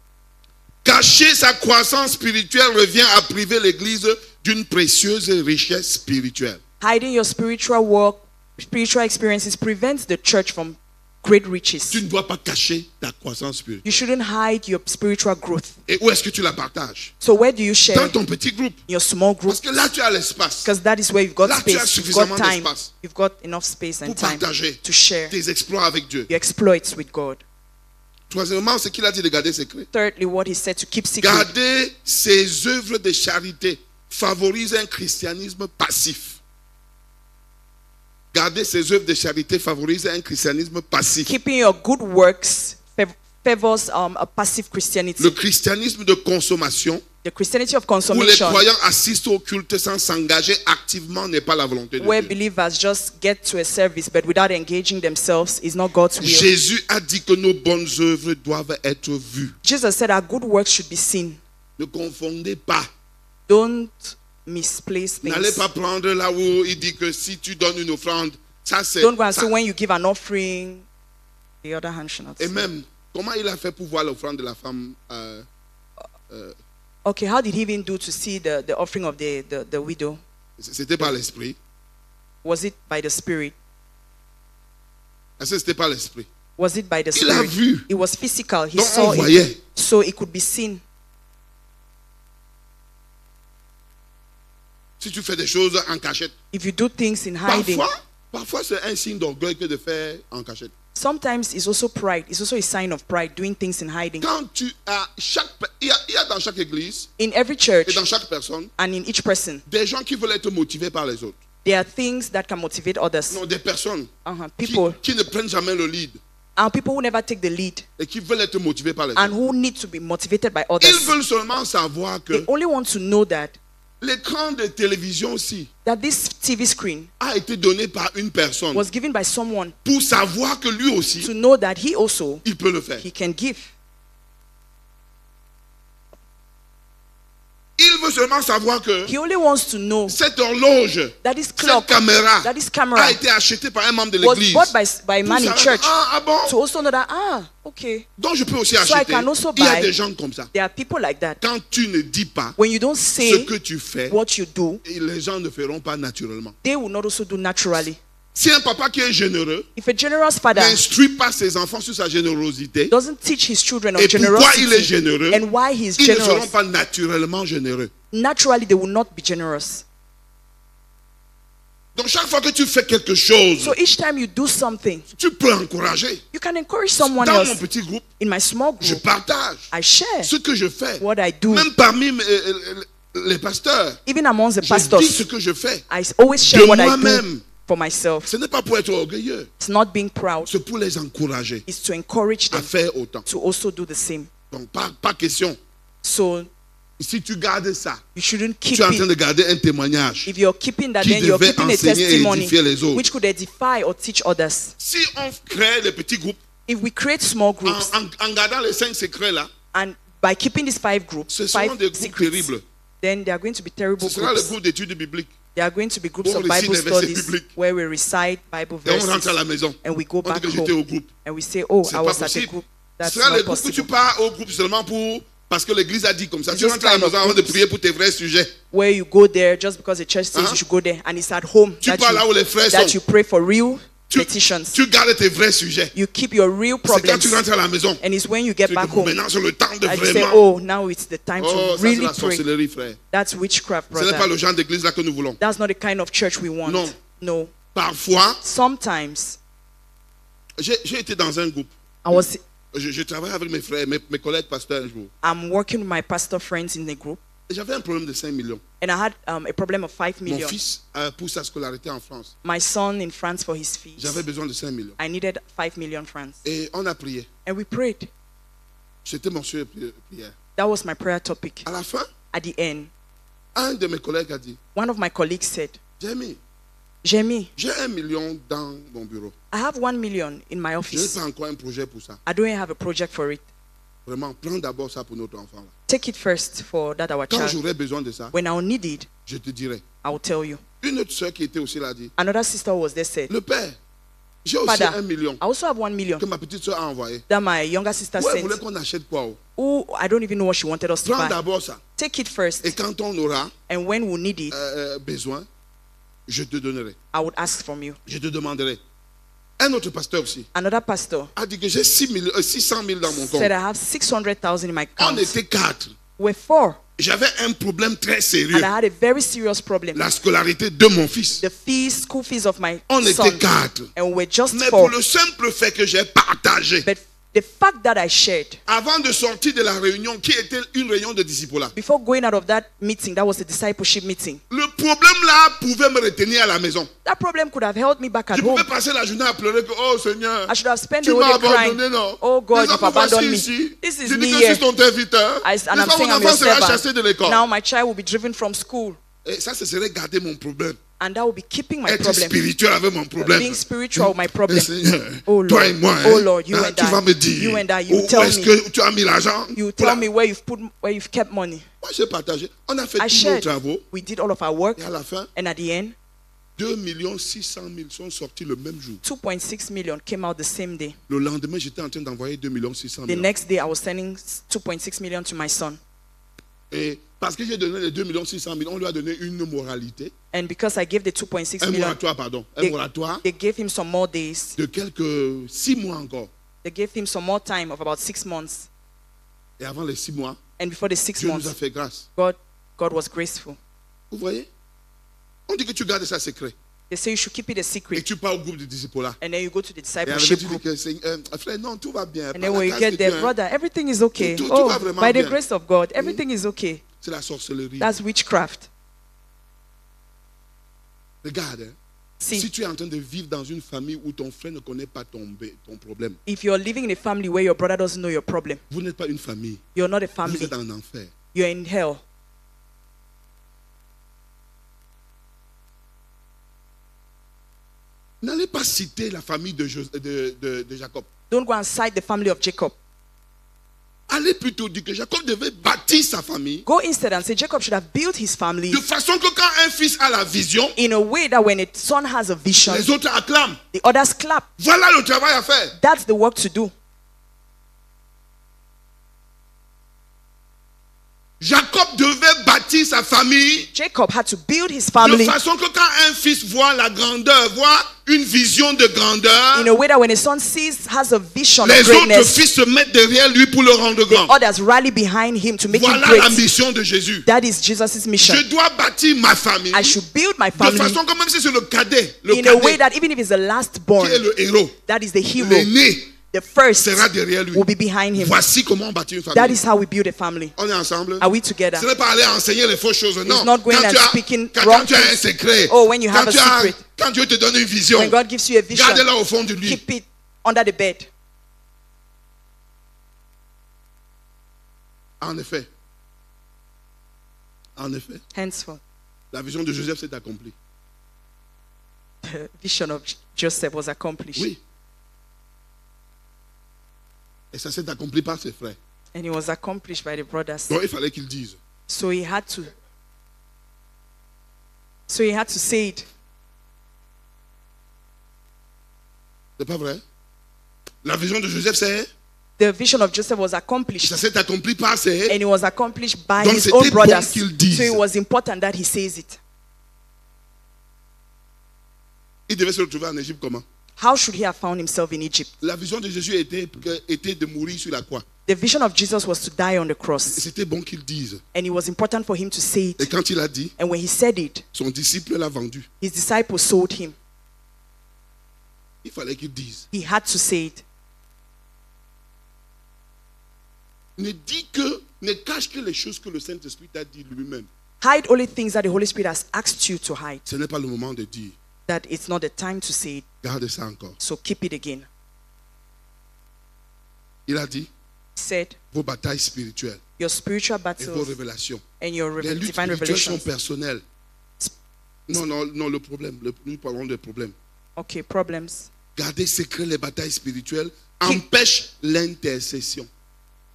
Cacher sa croissance spirituelle revient à priver l'Église d'une précieuse richesse spirituelle. Hiding your spiritual work, spiritual experiences prevents the church from great Tu riches. ne dois pas cacher ta croissance spirituelle. You shouldn't hide your spiritual growth. Et où est-ce que tu la partages? So where do you share? Dans In ton petit groupe. your small group. Parce que là, tu as l'espace Because that is where you've got Là, tu as space, you've suffisamment got time, d'espace you've got enough space and pour time partager to share tes exploits avec Dieu. your exploits with God. Troisièmement, ce qu'il a dit de garder secret. Thirdly, what He said to keep secret. Garder ses œuvres de charité favorise un christianisme passif. Garder ses œuvres de charité favorise un christianisme passif. Keeping your good works favors a passive Christianity. Le christianisme de consommation, The Christianity of où les consummation, croyants assistent au culte sans s'engager activement, n'est pas la volonté de where Dieu. believers just get to a service but without engaging themselves, is not God's will. Jésus a dit que nos bonnes œuvres doivent être vues. Jesus said our good works should be seen. Ne confondez pas. Don't misplace N'allez things. pas prendre là où il dit que si tu donnes une offrande, ça c'est... Don't go and ça. say when you give an offering, the other hand should not Et see. même, comment il a fait pour voir l'offrande de la femme Okay, how did he even do to see the offering of the widow? C'était par l'esprit. Was it by the Spirit? Est-ce que c'était par l'esprit? Was it by the Il a Spirit? vu. It was physical. He Donc saw on it. voyait. So it could be seen. Si tu fais des choses en cachette, If you do things in hiding, parfois c'est un signe d'orgueil que de faire en cachette. sometimes it's also pride. It's also a sign of pride, doing things in hiding. Quand tu as il y a dans chaque église In every et church dans chaque personne and in each person, des gens qui veulent être motivés par les autres. there are things that can motivate others. Non, des personnes People qui ne prennent jamais le lead and people who never take the lead et qui veulent être motivés par les and autres. who need to be motivated by Ils others. veulent seulement savoir They que only want to know that l'écran de télévision aussi this TV screen a été donné par une personne was given by someone pour savoir que lui aussi, to know that he also il peut le faire. he can give. Il veut seulement savoir que He only wants to know cette horloge, that this cette clock, caméra that this camera a été achetée par un membre de was l'église. bought by a Pour man in savoir church que, ah bon? to also know that okay, Donc je peux aussi So I acheter. can also Il y a buy. des gens comme ça. there are people like that. Quand tu ne dis pas When you don't ce say que tu fais, what you do, les gens ne feront pas naturellement. they will not also do naturally. Si un papa qui est généreux If a generous father n'instruit pas ses enfants sur sa générosité, doesn't teach his children of et pourquoi il est generosity généreux, and why he is ils ne seront generous, pas naturellement généreux. naturally they will not be generous. Donc chaque fois que tu fais quelque chose, So each time you do something, tu peux encourager. you can encourage someone Dans mon else. petit groupe, In my small je group, partage I share ce que je fais. what I do. Même parmi les pasteurs, Even amongst the je dis pastors, ce que je fais. I always share De what I do moi-même. for myself. Ce n'est pas pour être orgueilleux, It's not being proud. c'est pour les encourager It's to encourage à them faire autant. to also do the same. Donc pas question. So Si tu gardes ça, you shouldn't tu keep es en train it. de garder un témoignage. If you're keeping that, Qui then you're devait keeping a enseigner et testimony édifier les autres. which could edify or teach others. Si on crée les petits groupes, If we create small groups en gardant les 5 secrets là, and by keeping these 5 groups, ce seront 5 des groupes secrets, terribles. then there are going to be terrible Ce sera le groups. groupe d'études bibliques. There are going to be groups Où on of récite Bible les versets studies bibliques. where we recite Bible Et on rentre à la verses maison. and we go On dit back que j'étais au home groupe. and we say, oh, C'est I pas was at a possible. group. Ce That's sera not le groupe où tu possible. pars au groupe seulement parce que l'église a dit comme ça. Tu Just rentres à la kind of maison avant de groups. prier pour tes vrais sujets. Where you go there just because the church says Uh-huh. you should go there, and it's at home Tu pars là où les frères that sont. you pray for real Tu, petitions. tu gardes tes vrais sujets. You keep your real C'est quand problems, tu rentres à la maison. and it's when you get Tu back dis, bon, home maintenant c'est le temps de that you say, vraiment. oh, now it's the time Oh, to ça c'est really la pray. sorcellerie, frère. That's witchcraft, Ce n'est pas brother. le genre d'église là que nous voulons. That's not the kind of church we want. Non. No. Parfois, Sometimes j'ai été dans un groupe. Je travaille avec mes frères, mes collègues pasteurs un jour. I'm working with my pastor friends in the group, Et j'avais un problème de 5 millions. and I had a problem of 5 Mon million. fils, pour sa scolarité en France, My son in France for his fees. j'avais besoin de 5 millions. I needed 5 million francs. Et on a prié. And we prayed. J'étais mon sujet de prière. That was my prayer topic. À la fin, At the end, un de mes collègues a dit, one of my colleagues said, Jamie, Jamie, j'ai 1 million dans mon bureau. I have 1 million in my Je n'ai office. pas encore un projet pour ça. I don't have a project for it. Vraiment, prends d'abord ça pour notre enfant. Là. Take it first for that our Quand child. j'aurai besoin de ça, When I'll need it, je te dirai. I will tell you. Une autre soeur qui était aussi là a dit, Another sister was there said, le père, j'ai aussi Father, 1 million I also have 1 million que ma petite soeur a envoyé. that my younger sister Ouais, elle voulait sent. qu'on achète quoi? Oh, I don't even know what she wanted us to Prends buy. d'abord ça. Take it first, Et quand on aura and when we need it, besoin, je te donnerai. I would ask from you. Je te demanderai. Un autre pasteur aussi Another pastor a dit que j'ai 600 000 dans mon compte. said, I have 600,000 in my On account. était 4. We're 4, J'avais un problème très sérieux. and I had a very serious problem. La scolarité de mon fils. The fees, school fees of my On son, était 4. and we're just Mais pour 4. le simple fait que j'ai partagé, But the fact that I shared, avant de sortir de la réunion, qui était une réunion de disciples, before going out of that meeting, that was a discipleship meeting, le problème là pouvait me retenir à la maison. that problem could have held me back at Je home. pouvais passer la journée à pleurer que, oh Seigneur, I should have spent tu the whole m'as day crying. abandonné, non? Oh God, Les you've enfants, voici abandoned me. ici. This is Je dis me que here. si ton serviteur, And I'm mon saying I'm enfant your sera servant. chassé de l'école. Now my child will be driven from school. Et ça, ce serait garder mon problème. And that will be keeping my Être problem. spirituel avec mon problème. Being spiritual, my problem. Mais Seigneur, Oh Lord, toi et moi, oh Lord, you and tu vas I, me dire you and I, you où tell est-ce me. que tu as mis l'argent. You Voilà. tell me where you've kept money. Moi, j'ai partagé. On a fait I tous nos shared. travaux. We did all of our work, Et à la fin, and at the end, 2 600 000 sont sortis le même jour. 2.6 million came out the same day. Le lendemain, j'étais en train d'envoyer 2 600 The 000. next day, I was sending 2.6 million to my son. Et parce que j'ai donné les 2 600 000, on lui a donné une moralité. And because I gave the 2.6 Un million, moratoire, pardon. Un they, moratoire they gave him some more days. de quelques 6 mois encore. They gave him some more time of about 6 months. Et avant les 6 mois, And before the 6 Dieu nous a months, fait grâce. God was graceful. Vous voyez? On dit que tu gardes ça secret. They say you should keep it a Et secret. tu pars au groupe de disciples là. And then you go to the Et avec discipleship tu dis group. que frère, non, tout va bien. And Par then la when you grâce get de there, Dieu, hein. brother, everything is okay. Tout va Oh, vraiment by the bien. grace of God, everything is okay. C'est la sorcellerie. That's witchcraft. Regarde, hein. See, Si tu es en train de vivre dans une famille où ton frère ne connaît pas ton problème, if you're living in a family where your brother doesn't know your problem, vous n'êtes pas une famille. you're not a Vous family. êtes en enfer. You're in hell. N'allez pas citer la famille de Jacob. Don't go and cite the family of Jacob. Allez plutôt dire que Jacob devait bâtir sa famille Go instead and say Jacob should have built his family de façon que quand un fils a la vision, in a way that when a son has a vision, les autres acclament. the others clap. Voilà le travail à faire. That's the work to do. Jacob devait bâtir sa famille Jacob had to build his de family façon que quand un fils voit la grandeur, voit une vision de grandeur, in a way that when a son has a vision of les autres greatness, fils se mettent derrière lui pour le rendre grand. others rally behind him to make him Voilà la great. mission de Jésus. That is Jesus' mission. Je dois bâtir ma famille I should build my de family façon que même si c'est le cadet in a way qui that even if it's the last born, est le héros, that is the hero, l'aîné the first sera derrière lui. will be behind him. Voici comment on bâtit une That famille. is how we build a family. On est ensemble. Are we together? Ce n'est pas aller enseigner les fausses choses. Non. not going Quand and tu as, speaking quand wrong tu as un things. secret, Oh, when you have a secret. quand Dieu te donne une vision, When God gives you a vision, garde-la au fond de lui. keep it under the bed. En effet, Henceforth, la vision de Joseph s'est accomplie. the vision of Joseph was accomplished. Oui. Et ça s'est accompli par ses frères. And it was accomplished by the brothers. Donc il fallait qu'ils disent. So he had to say it. C'est pas vrai? La vision de Joseph, c'est. The vision of Joseph was accomplished. Ça s'est accompli par ses. And it was accomplished by Donc his c'était own bon brothers. qu'il dise. So it was important that he says it. Il devait se retrouver en Égypte comment? How should he have found himself in Egypt? La vision de Jésus était de mourir sur la croix. The vision of Jesus was to die on the Et cross. c'était bon qu'il dise. And it was important for him to say Et it. quand il a dit, And when he said it, son disciple l'a vendu. his disciples sold him. Il fallait qu'il dise. He had to say it. Ne cache que les choses que le Saint-Esprit t'a dit lui-même. Hide only things that the Holy Spirit has asked you to hide. Ce n'est pas le moment de dire. That it's not the time to say it. Garde ça encore. So keep it again. Il a dit, He said, vos batailles spirituelles your spiritual et vos battles révélations. and your Les luttes divine spirituelles sont revelations. personnelles. Non, le problème. Nous parlons des problèmes. Okay, problems. Garder secret les batailles spirituelles empêche l'intercession.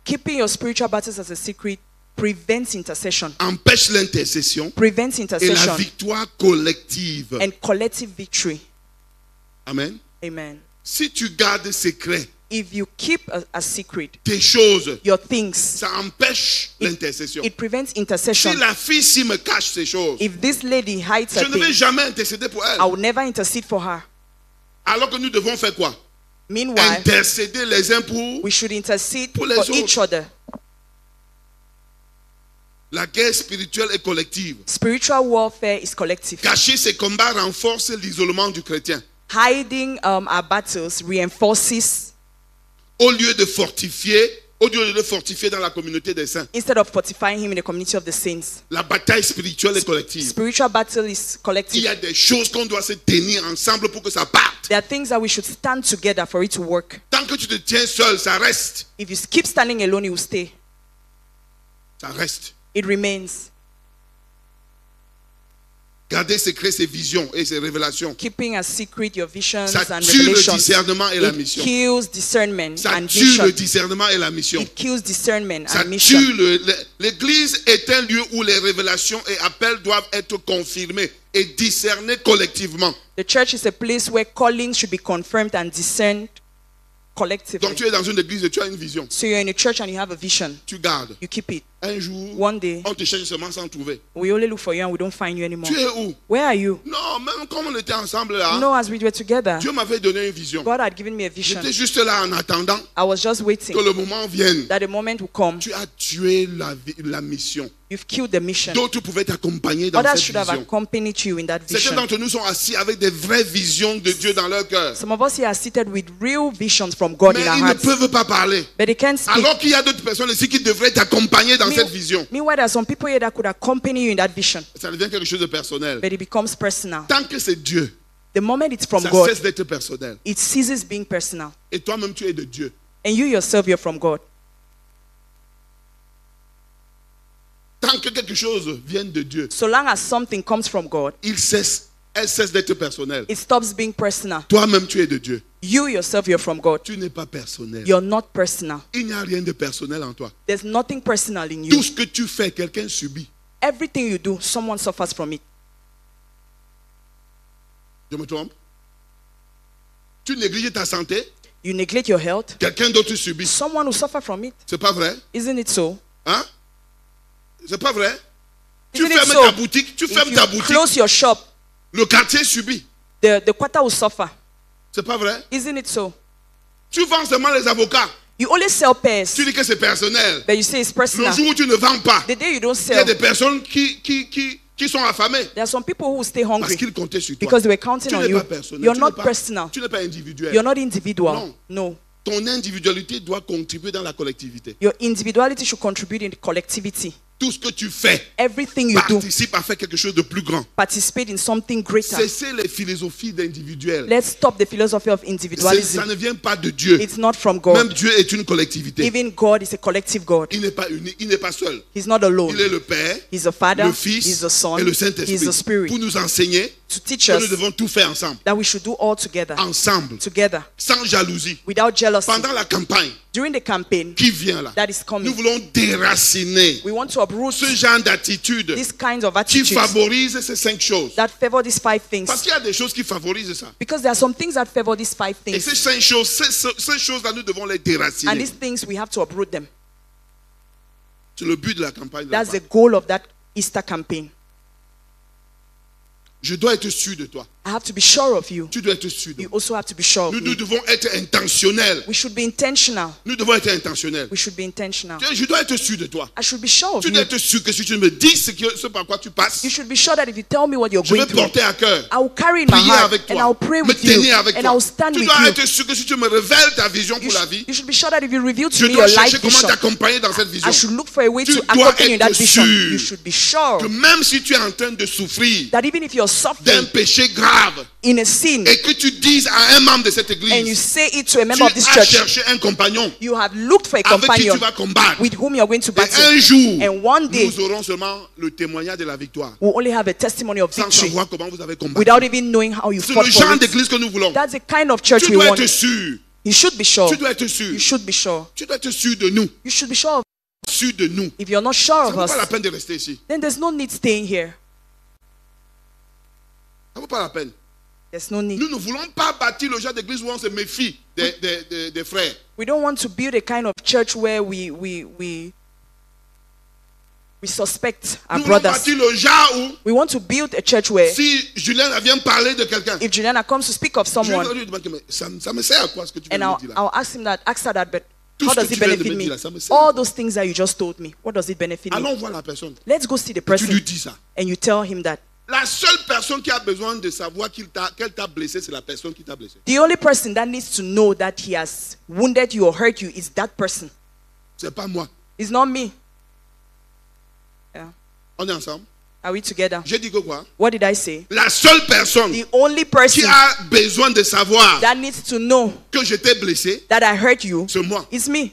Keeping your spiritual battles as a secret prevents intercession. Empêche l'intercession Prevents et la intercession victoire collective. and collective victory. Amen. Amen. Si tu gardes secret If you keep a secret, tes choses, your things, ça empêche l'intercession. it prevents Si intercession. la fille s'y me cache ces choses, If this lady hides je her ne vais thing, jamais intercéder pour elle. I will never intercede for her. Alors que nous devons faire quoi? Meanwhile, Intercéder les uns pour we should intercede Pour les for autres. each other. la guerre spirituelle et collective. Spiritual warfare is collective. Cacher ces combats renforce l'isolement du chrétien. Hiding our battles reinforces, Au lieu de le fortifier dans la communauté des saints. instead of fortifying him in the community of the saints. La bataille spirituelle est collective. Spiritual battle is Il collective. y a des choses qu'on doit se tenir ensemble pour que ça parte. There are things that we should stand together for it to work. Tant que tu te tiens seul, ça reste. If you keep standing alone, it will stay. Ça reste. It remains. Garder secret ses visions et ses révélations. Keeping a secret your visions Ça and tue le revelations. discernement et la It mission. kills discernment Ça and tue mission. le discernement et la mission. It kills discernment Ça and mission. tue l'Église est un lieu où les révélations et appels doivent être confirmés et discernés collectivement. The church is a place where callings should be confirmed and discerned collectively. Donc tu es dans une église et tu as une vision. So you're in a church and you have a vision. Tu gardes. You keep it. Un jour, One day, on te cherche seulement sans trouver. we only look for you and we don't find you anymore. Tu es où? Where are you? Non, même comme on était ensemble là, No, as we were together, Dieu m'avait donné une vision. God had given me a vision. J'étais juste là en attendant I was just waiting que le moment vienne. that the moment will come. Tu as tué la mission. You've killed the mission. D'autres pouvaient t'accompagner dans Others cette should have vision. accompanied you in that Certains vision. d'entre nous sont assis avec des vraies visions de Dieu dans leur cœur. Some of us here are seated with real visions from God Mais in our ils ne hearts, peuvent pas parler. but they can't speak. Alors qu'il y a d'autres personnes ici qui devraient t'accompagner dans cette vision. Meanwhile, there are some people here that could accompany you in that vision, Ça devient quelque chose de personnel. but it becomes personal. Tant que c'est Dieu, The moment it's from ça God, cesse d'être personnel. it ceases being personal. Et toi-même, tu es de Dieu. And you yourself, you're from God. Tant que quelque chose vient de Dieu, So long as something comes from God, elle cesse d'être personnelle. it stops being personal. Toi-même, tu es de Dieu. You yourself, you're from God. Tu n'es pas personnel. You're not personal. Il n'y a rien de personnel en toi. There's nothing personal in Tout you. ce que tu fais, quelqu'un subit. Everything you do, someone suffers from it. Je me trompe? Tu négliges ta santé, You neglect your health, quelqu'un d'autre subit. someone will suffer from it. C'est pas vrai? Isn't it so? Hein? C'est pas vrai? Tu Isn't it fermes so? ta boutique, tu fermes If ta you boutique, close your shop, le quartier subit. the quarter will suffer. C'est pas vrai? Isn't it so? Tu vends seulement les avocats. You only sell pairs, Tu dis que c'est personnel. but you say it's Le personal. jour où tu ne vends pas, The day you don't il y a sell, des personnes qui sont affamées there are some people who will stay parce hungry qu'ils comptaient sur toi. because they were counting Tu on n'es you. pas personnel. You're tu not n'es pas- personal. Tu n'es pas individuel. You're not individual. Non. No. Ton individualité doit contribuer dans la collectivité. Your individuality should contribute in the collectivity. Tout ce que tu fais Everything you do, participe à faire quelque chose de plus grand. participate in something greater. Cessez les philosophies d'individuels. Let's stop the philosophy of Ça individualism. ne vient pas de Dieu. It's not from Même God. Dieu est une collectivité. Even God is a collective God. Il n'est pas unique, il n'est pas seul. He's not alone. Il est le Père, He's a Father, le Fils He's a Son, et le He's Saint-Esprit. a Spirit. Pour nous enseigner To teach que nous us devons tout faire ensemble. that we should do all together. Ensemble. Together. Sans jalousie. Without jealousy. Pendant la campagne During the campaign qui vient là, that is coming, nous voulons déraciner we want to uproot ce genre d'attitude this kind of qui attitude favorise ces 5 choses. that favor these 5 things. Parce qu'il y a des choses qui favorisent ça. Because there are some things that favor these 5 Et things. ces 5 choses, ces choses-là, nous devons les And déraciner. these things, we have to uproot them. C'est le but de la campagne. de la That's the Pâque. goal of that Easter campaign. Je dois être sûr de toi. I have to be sure of you. Tu dois être sûr de You moi. also have to be sure of Nous me. devons être intentionnels. We should be intentional. Nous devons être intentionnels. We should be intentional. Je dois être sûr de toi. I should be sure of Tu dois you. être sûr que si tu me dis ce par quoi tu passes, You should be sure that if you tell me what you're je vais going through, porter à cœur. I will carry in my Prier heart avec and toi. I'll pray Me with you tenir avec and toi. I'll stand Tu with dois you. être sûr que si tu me révèles ta vision pour la vie, You should be sure that if you reveal je to me dois your chercher life comment vision, t'accompagner dans cette vision. I should look for a way Tu to dois accompany être that vision. sûr You should be sure Que même si tu es en train de souffrir that even if you're d'un suffering péché grave in a sin et que tu dises à un membre de cette and you église, say it to a tu member of this as church, cherché un compagnon you have looked for a avec qui companion tu vas combattre. with whom you're going to Et battle. un jour, And one day, nous aurons seulement le témoignage de la victoire. we'll only have a testimony of Sans victory savoir comment vous avez combattu. without even knowing how you C'est fought le for genre it. d'église que nous voulons. That's the kind of church Tu we dois want. être sûr. You should be sure. Tu dois être sûr. You should be sure. Tu dois être sûr de nous. You should be sure of. Sûr de nous. If you're not sure Ça of ne vaut pas la us, peine de rester ici. then there's no need staying here. Ça ne vaut pas la peine. There's no need. Nous ne voulons pas bâtir le genre d'église où on se méfie des frères. We don't want to build a kind of church where we suspect our Nous voulons brothers. bâtir le genre où We want to build a church where si Julien vient parler de quelqu'un, if Juliana comes to speak of je vais someone, lui demander, mais ça me sert à quoi ce que tu viens and de me dire là? I'll ask her that, but Tout how ce que does it tu viens de benefit me me? dire là, ça me sert. All those things that you just told me, what does it benefit me? Allons voir la personne. Let's go see the Tu person lui dis ça. and you tell him that. La seule personne qui a besoin de savoir qu'elle t'a blessé, c'est la personne qui t'a blessé. The only person that needs to know that he has wounded you or hurt you is that person. C'est pas moi. It's not me. Yeah. On est ensemble. Are we together? J'ai dit que quoi? What did I say? La seule personne The only qui person a besoin de savoir that needs to know que je t'ai blessé, that I hurt you c'est moi. is me.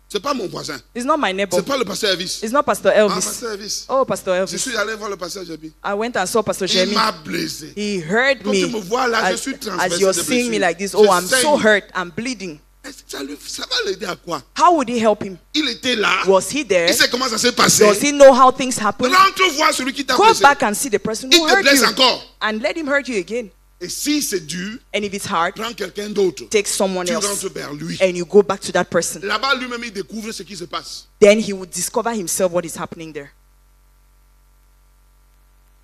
C'est pas mon voisin. It's not my neighbor. C'est pas le pasteur Elvis. It's not Pastor Ah, Elvis. pasteur Elvis. Oh, Pastor Je Elvis. suis allé voir le pasteur Jébi. I went and saw Pastor Il Jeremy. m'a blessé. He hurt Quand tu me. me vois là, je As, suis as transversé you're de seeing me blessures. like this, Je oh, I'm so saigne. hurt. I'm bleeding. Ça va l'aider à quoi? How would he help him? Il était là. Was he there? Il sait comment ça s'est passé. Does he know how things happen? Rentre voir celui qui t'a Go blessé. back and see the person Il who te hurt blesse you encore. and let him hurt you again. Et si c'est dur, And if it's hard, prends quelqu'un d'autre. take someone Tu else rentres vers lui. and you go back to that person. Là-bas, lui-même, il découvre ce qui se passe. Then he would discover himself what is happening there.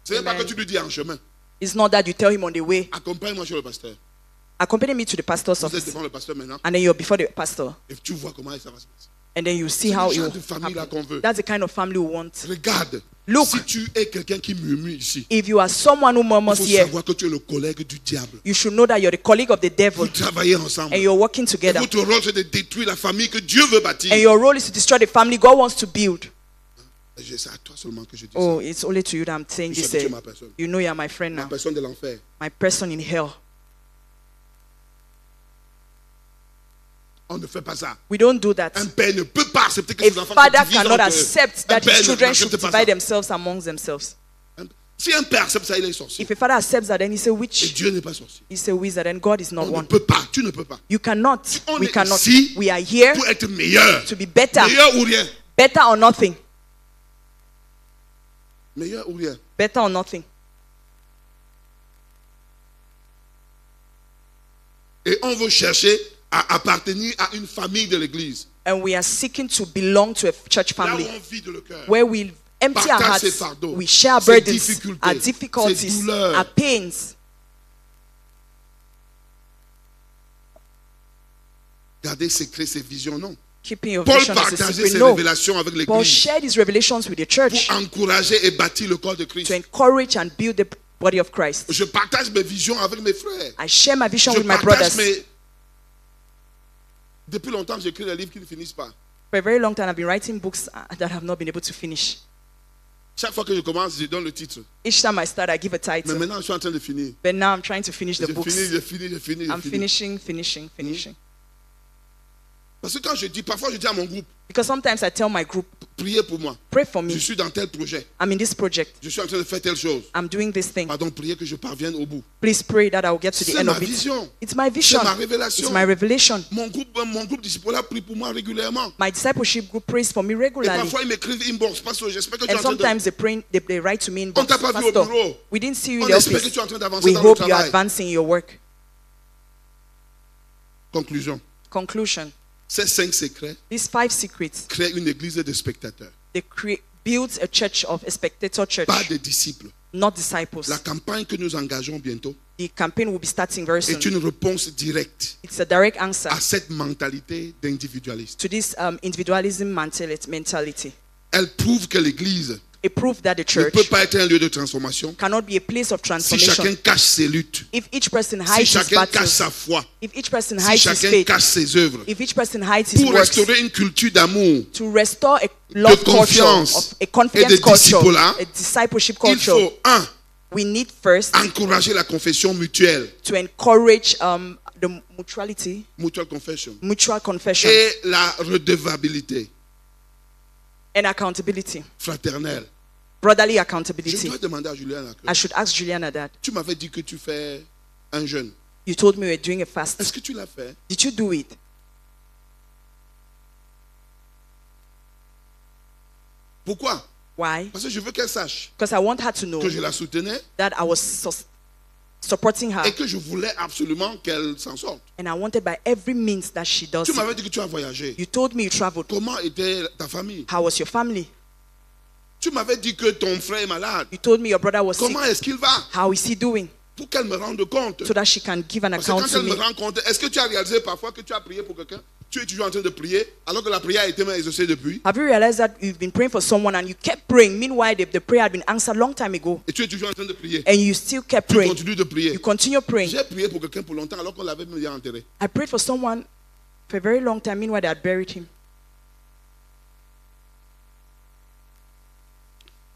Ce n'est pas Amen. que tu lui dis en chemin. It's not that you tell him on the way, Accompagne-moi chez le pasteur. accompany me to the pastor's Vous êtes office. devant le pasteur maintenant. And then you're before the pastor. Et tu vois comment ça va se passer. And then you see C'est how le it genre will de famille là qu'on happen. veut. That's the kind of family we want. Regarde. Look. Si tu es quelqu'un qui murmure ici, If you are someone who il murmurs faut here, savoir que tu es le collègue du diable. you should know that you're the colleague of the devil Vous travaillez ensemble. and you're working Et together. votre rôle, c'est de détruire la famille que Dieu veut bâtir. And your role is to destroy the family God wants to build. C'est à toi seulement que je dis Oh, ça. it's only to you that I'm saying Tu this. sais que tu es ma personne. You know you're my friend La now. personne de l'enfer. My person in hell. On ne fait pas ça. We don't do that. Un père ne peut pas accepter que A ses enfants father se divisent cannot entre eux. accept Un that père his ne children should n'accepte pas ça. divide themselves amongst themselves. Si un père accepte ça, il est sorcier. If a father accepts that, then he's a Et witch. Dieu n'est pas sorcier. He's a wizard, and God is not On ne one. peut pas. Tu ne peux pas. You cannot. On We est cannot. ici We are here pour être meilleur. to be better. Meilleur ou rien. Better or nothing. Meilleur ou rien. Better or nothing. Et on veut chercher à appartenir à une famille de l'église. and we are seeking to belong to a church Là où family on vide le cœur. where we empty our Partage ses hearts, fardeaux, we share our ses burdens, difficultés, our ses difficulties, douleurs. our pains. Garder secret ses visions, non. Keeping your Paul vision as a partageait secret. ses No. révélations avec Paul l'église shared his revelations with the church pour encourager et bâtir le corps de Christ. to encourage and build the body of Christ. Je partage mes visions avec mes frères. I share my vision Je with my partage brothers. mes... Depuis longtemps, j'écris des livres qui ne finissent pas. For a very long time, I've been writing books that have not been able to finish. Chaque fois que je commence, je donne le titre. Each time I start, I give a Mais title. maintenant, je suis en train de finir. But now I'm trying to finish the Je books. finis. I'm finishing. Parce que quand je dis, parfois je dis à mon groupe, Because sometimes I tell my group, priez pour moi. pray for Je me. suis dans tel projet. I'm in this project. Je suis en train de faire telle chose. I'm doing this thing. Pardon, priez que je parvienne au bout. Please pray that I will get to the C'est end ma of it. vision. It's my vision. C'est ma révélation. It's my revelation. Mon groupe disciple prie pour moi régulièrement. My discipleship group prays for me Et regularly. parfois, ils m'écrivent inbox. Pasteur, j'espère que tu es And en train de... sometimes they write to me in On t'a box, pas vu au Pastor, bureau. we didn't see you On in the espère que office. tu es en train d'avancer We dans le hope you are travail. advancing in your work. Conclusion. Conclusion. Ces 5 secrets These 5 secrets, créent une église de spectateurs, they build a church of a spectator church, pas des disciples. not disciples. La campagne que nous engageons bientôt The campaign will be starting very soon. est une réponse directe It's a direct answer à cette mentalité d'individualiste. to this individualism mentality. Elle prouve que l'église It proved that the ne church peut pas être un lieu de transformation cannot be a place of si transformation chacun cache ses luttes, if each person si hides his chacun cache battles, sa foi, if each person si hides his chacun faith, cache ses œuvres. if each person hides his Pour works, restaurer une culture d'amour, to restore a love culture, confiance of a et confidence de culture, disciple-là, a discipleship il culture, faut, we need first encourager la confession mutuelle, to encourage the mutuality, mutual confession, mutual confession, et la redevabilité and accountability, fraternelle. brotherly Je accountability. dois demander à Julien, I should ask Juliana that. tu m'avais dit que tu fais un jeûne. You told me we were doing a fast. Est-ce que tu l'as fait? Did you do it? Pourquoi? Why? Parce que je veux qu'elle sache Because I want her to know que je la soutenais that I was supporting her, et que je voulais absolument qu'elle s'en sorte. and I wanted by every means that she does Tu it. m'avais dit que tu as voyagé. You told me you traveled. Comment était ta famille? How was your family? Tu m'avais dit que ton frère est malade. You told me your brother was sick. Comment est-ce qu'il va? How is he doing? Pour qu'elle me rende compte. So that she can give an Parce que account quand to elle me me. rend compte, est-ce que tu as réalisé parfois que tu as prié pour quelqu'un? Tu es toujours en train de prier alors que la prière a été même exaucée depuis. Have you realized that you've been praying for someone and you kept praying? Meanwhile, the prayer had been answered long time ago, Et tu es toujours en train de prier. and you still kept Tu praying. continues de prier. You continue praying. J'ai prié pour quelqu'un pour longtemps alors qu'on l'avait même déjà enterré. I prayed for someone for a very long time. Meanwhile, they had buried him.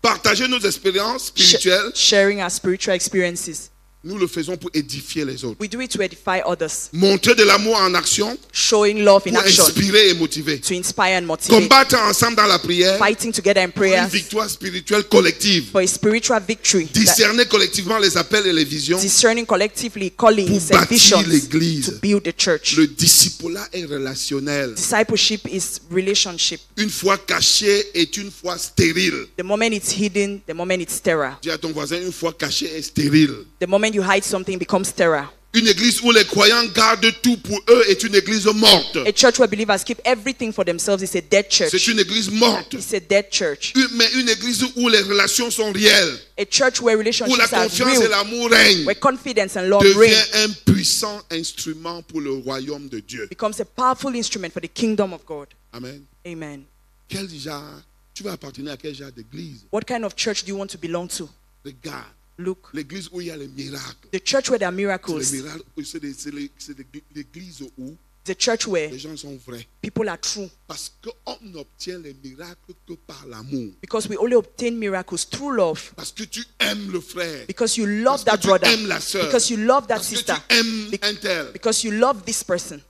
Partager nos expériences spirituelles, Sharing our spiritual experiences. nous le faisons pour édifier les autres. We do it to edify others. Montrer de l'amour en action Showing love in pour action inspirer et motiver. to inspire and motivate. Combattre ensemble dans la prière Fighting together in pour une prayers victoire spirituelle collective. for a spiritual victory. Discerner collectivement les appels et les visions. Discerning collectively callings Pour and bâtir visions l'église. to build the church. Le discipulat est relationnel. Discipleship is relationship. Une foi cachée est une foi stérile. The moment it's hidden, the moment it's sterile. Dis à ton voisin, une foi cachée est stérile. The moment you hide something, it becomes sterile. Une église où les croyants gardent tout pour eux est une église morte. A church where believers keep everything for themselves is a dead C'est church. une église morte. It's a dead church. Mais une église où les relations sont réelles, A church where où la relationships are confiance et real, l'amour règnent, where confidence and love reign, devient un puissant instrument pour le royaume de Dieu. becomes a powerful instrument for the kingdom of God. Amen. Amen. Quel genre, tu vas appartenir à quel genre d'église? What kind of church do you want to belong to? Regarde, Look, l'église où il y a les miracles. the church where there are C'est les miracles, miracles, c'est l'église où the church where les gens sont vrais. people are true. Parce qu'on n'obtient les miracles que par l'amour. Because we only obtain miracles through love. Parce que tu aimes le frère. Because you love Parce que that tu brother. aimes la sœur. Because you love that Parce que sister. tu aimes un tel. Because you love this person.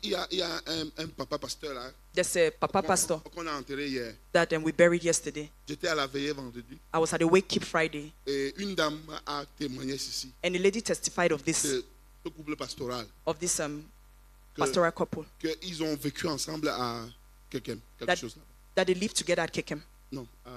Il y a un papa pasteur là There's a papa pastor qu'on a enterré hier. that we buried yesterday. J'étais à la veillée vendredi I was at the Wake Keep Friday, et une dame a témoigné ceci. and a lady testified of this Ce couple pastoral, pastoral couple qu'ils ont vécu ensemble à quelque That- chose là. that they lived together at Kekem. Non, à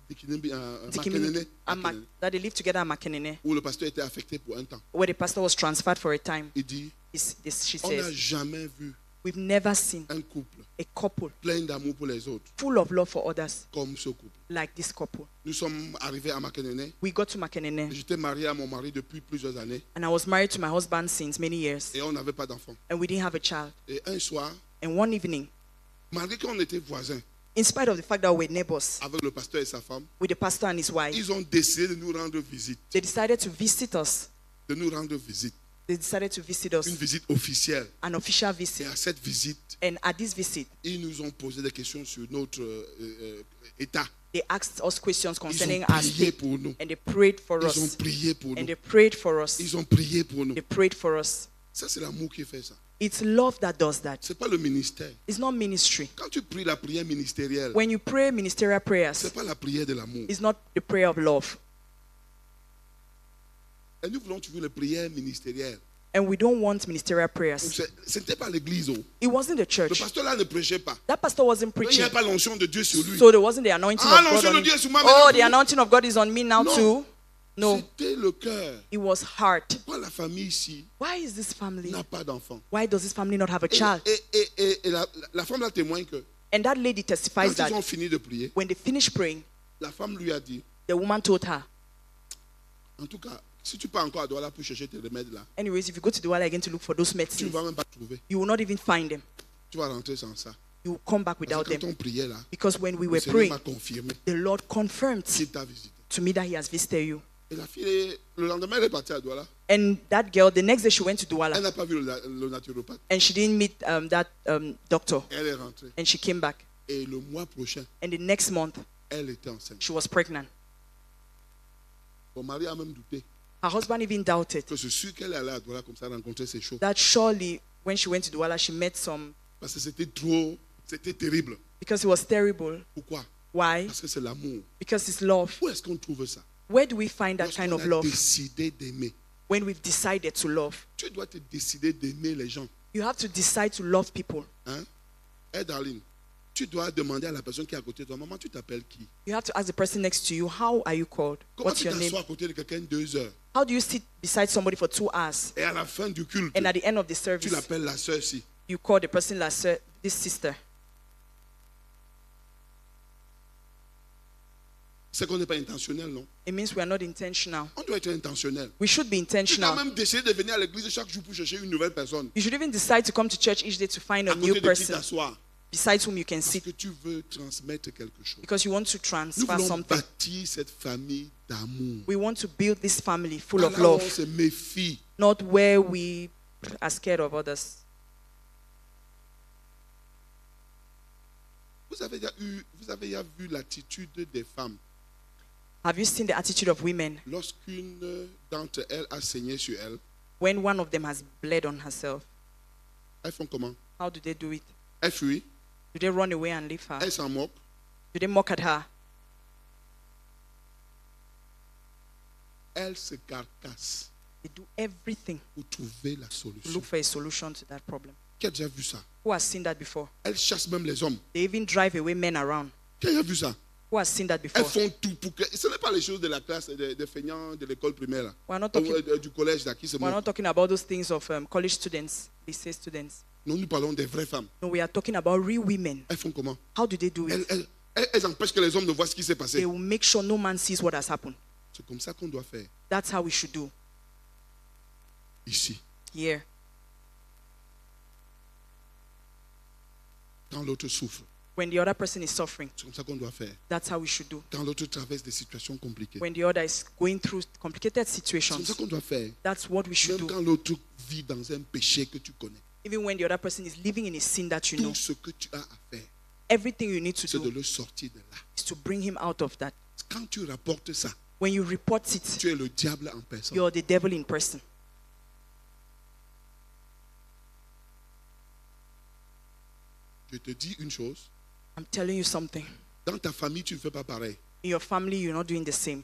Dikinembi, à Dikimini- Makenene, that they lived together at Makenene, où le pasteur était affecté pour un temps. where the pastor was transferred for a time. Il dit, She on n'a says, jamais vu We've never seen un couple a couple plein d'amour pour les autres, full of love for others comme ce couple. like this couple. Nous sommes arrivés à Makenene. We got to Makenene, J'étais marié à mon mari depuis plusieurs années and I was married to my husband since many years, et on n'avait pas d'enfant. and we didn't have a child. Et un soir, And one evening, malgré qu'on était voisins in spite of the fact that we were neighbors avec le pasteur et sa femme, with the pastor and his wife, ils ont décidé de nous rendre visite. they decided to visit us. De nous rendre visite. They decided to visit Une us, visite officielle. an official Et visit. à cette visite, And at this visit, ils nous ont posé des questions sur notre état. they asked us questions Ils concerning ont our prié state, pour nous. and they prayed for Ils ont us. prié pour And nous. they prayed for us. Ils ont prié pour nous. They prayed for us. Ça, c'est l'amour qui fait ça. It's love that does that. Ce n'est pas le ministère. It's not ministry. Quand tu pries la prière ministérielle, When you pray ministerial ce prayers, n'est pas la prière de l'amour. it's not the prayer of love. Et nous voulons trouver la prière ministérielle. And we don't want ministerial prayers. Ce n'était pas l'église. Oh. It wasn't the Le church. pasteur là ne prêchait pas. That pastor wasn't Il n'y preaching. a pas l'onction de Dieu sur lui. So there wasn't the anointing Ah, of God l'onction on de him. Dieu est sur moi. Oh, maintenant. the anointing of God is on me now No. too. No, C'était le cœur. it was heart. Pourquoi la famille ici Why is this family? n'a pas d'enfant? Why does this family not have a Et, child? et la femme là témoigne que And that lady testifies quand that ils ont fini de prier, when they finished praying, la femme lui a dit, the woman told her, en tout cas, si tu pars encore à Douala pour chercher tes remèdes là, anyways, if you go to the Wala again to look for those tu ne medicines, vas même pas trouver. you will not even find them. Tu vas rentrer sans ça. You will come back Parce without que quand them. on priait là, Because when we le were Seigneur praying, m'a confirmé the Lord confirmed qu'il t'a visité. to me that He has visited you. Et la fille, le lendemain, elle est partie à Douala. And that girl, the next day she went to Elle Douala n'a pas vu le naturopathe. and she didn't meet that doctor. Elle est rentrée. And she came back. Et le mois prochain, And the next month, elle était enceinte. she was pregnant. Mon mari a même douté Her husband even doubted que c'est sûr qu'elle allait à Douala comme ça rencontrer ses choses. that surely when she went to Douala, she met some, Parce que c'était terrible. because it was terrible. Pourquoi? Why? Parce que c'est l'amour. Because it's love. Où est-ce qu'on trouve ça? Where do we find that kind Lorsqu'on of a love? décidé d'aimer. When we've decided to love. Tu dois te décider d'aimer les gens. You have to decide to love people. Hein? Hey, darling, tu dois demander à la personne qui est à côté de toi, maman, tu t'appelles qui? You have to ask the person next to you, how are you called? Comment What's tu your name? t'assois à côté de quelqu'un 2 heures How do you sit beside somebody for 2 hours? et à la fin du culte, And at the end of the tu service, l'appelles la sœur ci? you call the person like, "Sir, this sister." C'est qu'on n'est pas intentionnel, non? It means we are not intentional. On doit être intentionnel. We should be Tu dois intentional. même décider de venir à l'église chaque jour pour chercher une nouvelle personne. You should even decide to come to church each day to find a À new côté de qui person t'asseoir. besides whom you can Parce sit que tu veux transmettre quelque chose. because you want to Nous transfer voulons something. bâtir cette famille d'amour. We want to build this family full of Là où on love, se méfie. not where we are scared of others. Vous avez déjà vu l'attitude des femmes Have you seen the attitude of women lorsqu'une d'entre elles a saigné sur elle? when one of them has bled on herself? Elles font comment? How do they do it? Elles fuient, Do they run away and leave her? elles s'en moquent, Do they mock at her? elles se carcassent They do everything pour trouver la to solution. look for a solution to that problem. Qui a déjà vu ça? Who has seen that before? Elles chassent même les hommes. They even drive away men around. Qui a déjà vu ça? Who has seen that Elles before? font tout pour que... Ce n'est pas les choses de la classe des feignants de l'école primaire, là. We're not talking, Du collège là, qui se we're not montrent. talking about those things of college students, lycée students. Non, nous parlons des vraies femmes. No, we are talking about real women. Elles font comment? How do they do it? Elles empêchent que les hommes ne voient ce qui s'est passé. They will make sure no man sees what has happened. C'est comme ça qu'on doit faire That's how we should do ici. here. Quand l'autre souffre, When the other person is suffering, c'est comme ça qu'on doit faire. that's how we should do. Quand l'autre traverse des situations compliquées, When the other is going through complicated c'est comme situations, ça qu'on doit faire. that's what we should Même do. quand l'autre vit dans un péché que tu connais, Even when the other person is living in a sin that you know, tout ce que tu as à faire, everything you need to c'est de do le sortir de là. is to bring him out of that. Quand tu rapportes ça, When you report it, tu es le diable en personne. you're the devil in person. Je te dis une chose, I'm telling you something. dans ta famille, tu ne fais pas pareil. In your family, you're not doing the same.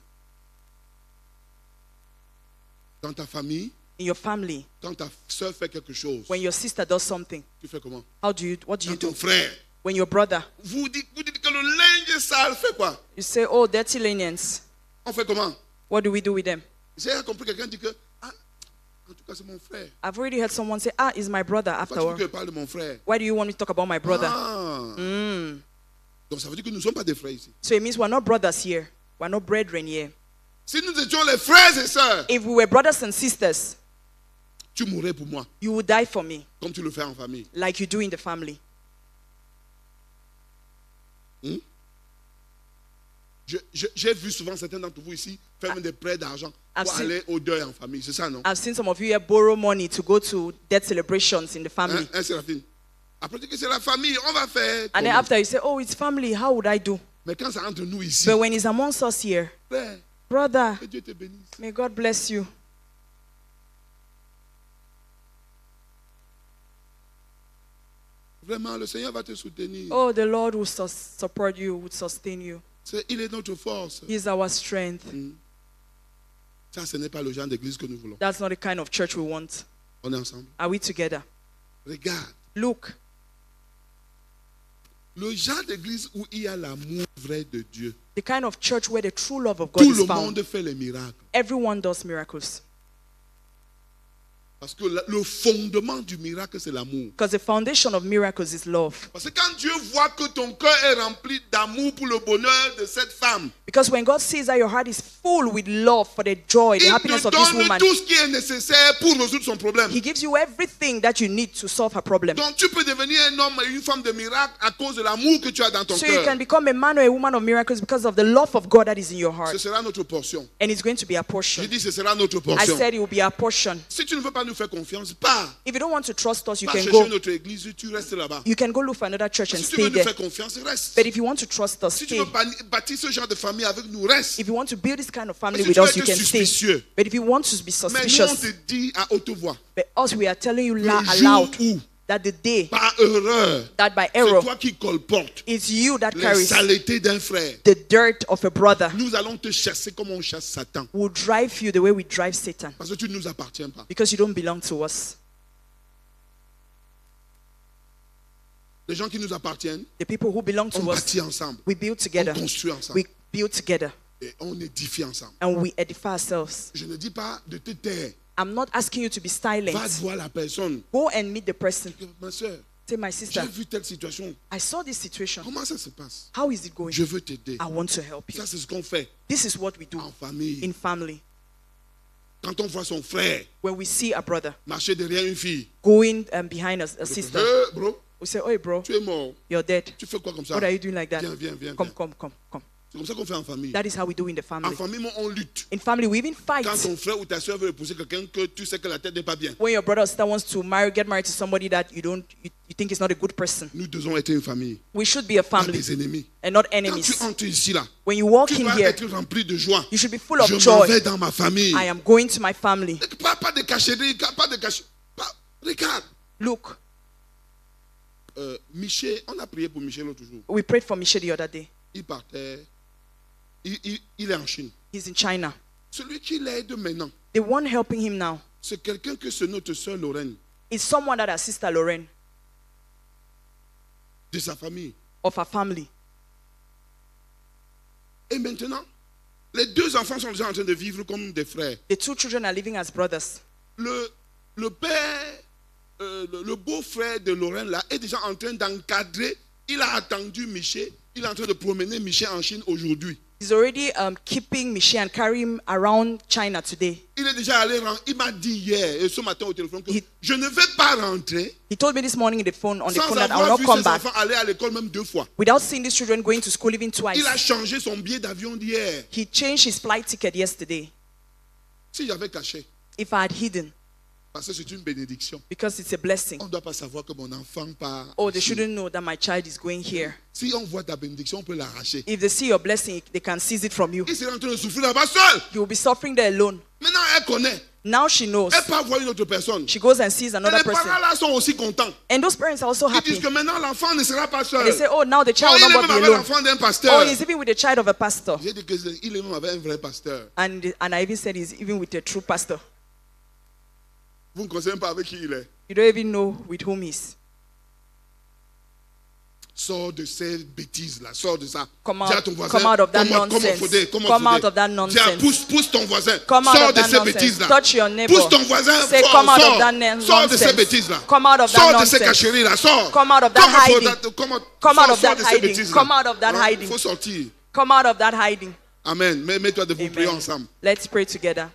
Dans ta famille, In your family, quand ta soeur fait quelque chose, when your sister does something, tu fais comment? what do you Quand do? ton frère, When your brother, vous dites que le linge sale fait quoi? you say, "Oh, dirty lenients." On fait comment? What do we do with them? J'ai compris quelqu'un dit que, ah, en tout cas, c'est mon frère. I've already heard someone say, ah, is my brother after Pourquoi all. tu veux que je parle de mon frère? Why do you want me to talk about my brother? Ah. Mm. Donc ça veut dire que nous ne sommes pas des frères ici. So it means we're not brothers here. We're not brethren here. Si nous étions les frères et sœurs, If we were brothers and sisters, tu mourrais pour moi, you would die for me, comme tu le fais en famille. like you do in the family. J'ai vu souvent certains d'entre vous ici faire des prêts d'argent pour aller au deuil en famille. C'est ça, non? I've seen some of you here borrow money to go to death celebrations in the family. Hein, Séraphine? Après tu dis que c'est la famille, on va faire. And then comment? after you say, oh, it's family, how would I do? Mais quand c'est entre nous ici, But when it's amongst us here, frère, brother, que Dieu te bénisse. may God bless you. Vraiment, le Seigneur va te soutenir. Oh, the Lord will support you, will sustain you. Il est notre force. He's our strength. Ça, ce n'est pas le genre d'église que nous voulons. That's not the kind of church we want. On est ensemble. Are we together? Regarde, Look, le genre d'église où il y a l'amour vrai de Dieu. the kind of church where the true love of God Tout is le found. monde fait les miracles. Everyone does miracles. Parce que le fondement du miracle, c'est l'amour. Because the foundation of miracles is love. Parce que quand Dieu voit que ton cœur est rempli d'amour pour le bonheur de cette femme, Because when God sees that your heart is full with love for the joy, the il happiness te of this donne woman, tout ce qui est nécessaire pour résoudre son problème. He gives you everything that you need to solve her problem. Donc tu peux devenir un homme et une femme de miracle à cause de l'amour que tu as dans ton So you cœur. can become a man or a woman of miracles because of the love of God that is in your Ce heart. sera notre portion. And it's going to be a Je portion. dis ce sera notre I portion. said it will be a portion. Si tu ne veux pas nous faire confiance, pars. If you don't want to trust us, you Va can chercher go. notre église, tu restes là-bas. You can go look for another church and Si tu stay veux nous there. faire confiance, reste. But if you want to trust us, Si tu stay. veux bâtir ce genre de famille avec nous, reste. If you want to build this kind of family Si with tu veux us, you être can stay. suspicieux. But if you want to be Mais nous, on te suspicious, dit à haute voix, but us, we are telling you le aloud jour où, that the day, par erreur, that by c'est error, toi qui colportes it's you that les carries saletés d'un frère, the dirt of a brother, nous allons te chasser comme on chasse Satan. will drive you the way we drive Satan. Parce que tu ne nous appartiens pas. Because you don't belong to us. Les gens qui nous appartiennent, The people who belong on to us, bâtit ensemble, we build on together. construit ensemble We build together et on édifie ensemble. and we edify ourselves. Je ne dis pas de te taire. I'm not asking you to be Va silent. voir la personne. Go and meet the person. Ma soeur, Say, my j'ai sister, vu telle situation. I saw this situation. Comment ça se passe? How is it going? Je veux t'aider. I want to help you. Ça, c'est ce qu'on fait This is what we do en famille. in family. Quand on voit son frère When we see a brother marcher derrière une fille, going behind a sister, bro, we say, "Hey, bro, tu es mort. you're dead. Tu fais quoi comme ça? What are you doing like that? Viens, viens, viens. Come, viens. come, come, come." C'est comme ça qu'on fait en famille. That is how we do in the En family. famille, on lutte. In family, we even fight. Quand ton frère ou ta soeur veut épouser quelqu'un que tu sais que la tête n'est pas bien, When your brother or sister wants to get married to somebody that you think is not a good person. nous devons être une famille, We should be a pas family des ennemis. and not Quand tu enemies. entres ici là, When you walk tu in dois here, être rempli de joie. you should be full of Je m'en joy. vais dans ma famille. I am going to my family. Pas de cacherie, pas de cacherie. Regarde, Look, Michel, on a prié pour Michel l'autre jour. we prayed for Michelle the other day. Il partait, il est en Chine. He's in China. Celui qui l'aide maintenant, The one helping him now c'est quelqu'un que c'est notre soeur Lorraine, is someone that our sister Lorraine de sa famille. of her family. Et maintenant, les deux enfants sont déjà en train de vivre comme des frères. The two children are living as brothers. Le père, le beau-frère de Lorraine là, est déjà en train d'encadrer. Il a attendu Michel. Il est en train de promener Michel en Chine aujourd'hui. He's already keeping Michelle and carrying him around China today. Il est déjà allé rentrer. Il m'a dit hier et ce matin au téléphone que Il- je ne vais pas rentrer He told me this morning on the phone sans that I will avoir not vu come ses back enfants aller à l'école même 2 fois. without seeing these children going to school even twice. Il a changé son billet d'avion d'hier. He changed his flight ticket yesterday. Si j'avais caché, If I had hidden, parce que c'est une bénédiction. because it's a blessing. On ne doit pas savoir que mon enfant part. Oh, they ici. shouldn't know that my child is going here. Si on voit ta bénédiction, on peut l'arracher. If they see your blessing, they can seize it from you. Il sera en train de souffrir là-bas seul. You will be suffering there alone. Maintenant, elle connaît. Now she knows. Elle part voir une autre personne. She goes and sees Et another les person. parents là sont aussi contents. And those parents are also Ils happy. disent que maintenant l'enfant ne sera pas seul. They say, oh, now the Oh, child il will est not même be avec alone. l'enfant d'un Oh, pasteur. he's even with the child of a pastor. J'ai dit qu'il est même avec un vrai pasteur. And I even said he's even with a true pastor. Vous ne connaissez même pas avec qui il est. You don't even know with whom he's. Sors de ces bêtises-là, sors de ça. Come Dis à out, ton voisin, come out of that comment nonsense. faudrait, Come out of that Dis à, nonsense. pousse ton voisin, Come out sors of de that ces nonsense. bêtises-là. Touch your neighbor. Pousse ton voisin, Say, fort, come out of sors, that sors de ces nonsense. bêtises-là. Come out of that Sors de ces nonsense. cacheries-là, sors. Come out of that hiding. Come out of Sors that de ces hiding. bêtises-là. Come out of that Hein? hiding. Faut sortir. Come out of that hiding. Amen. Mets-toi debout, prions Amen. ensemble. Let's pray together.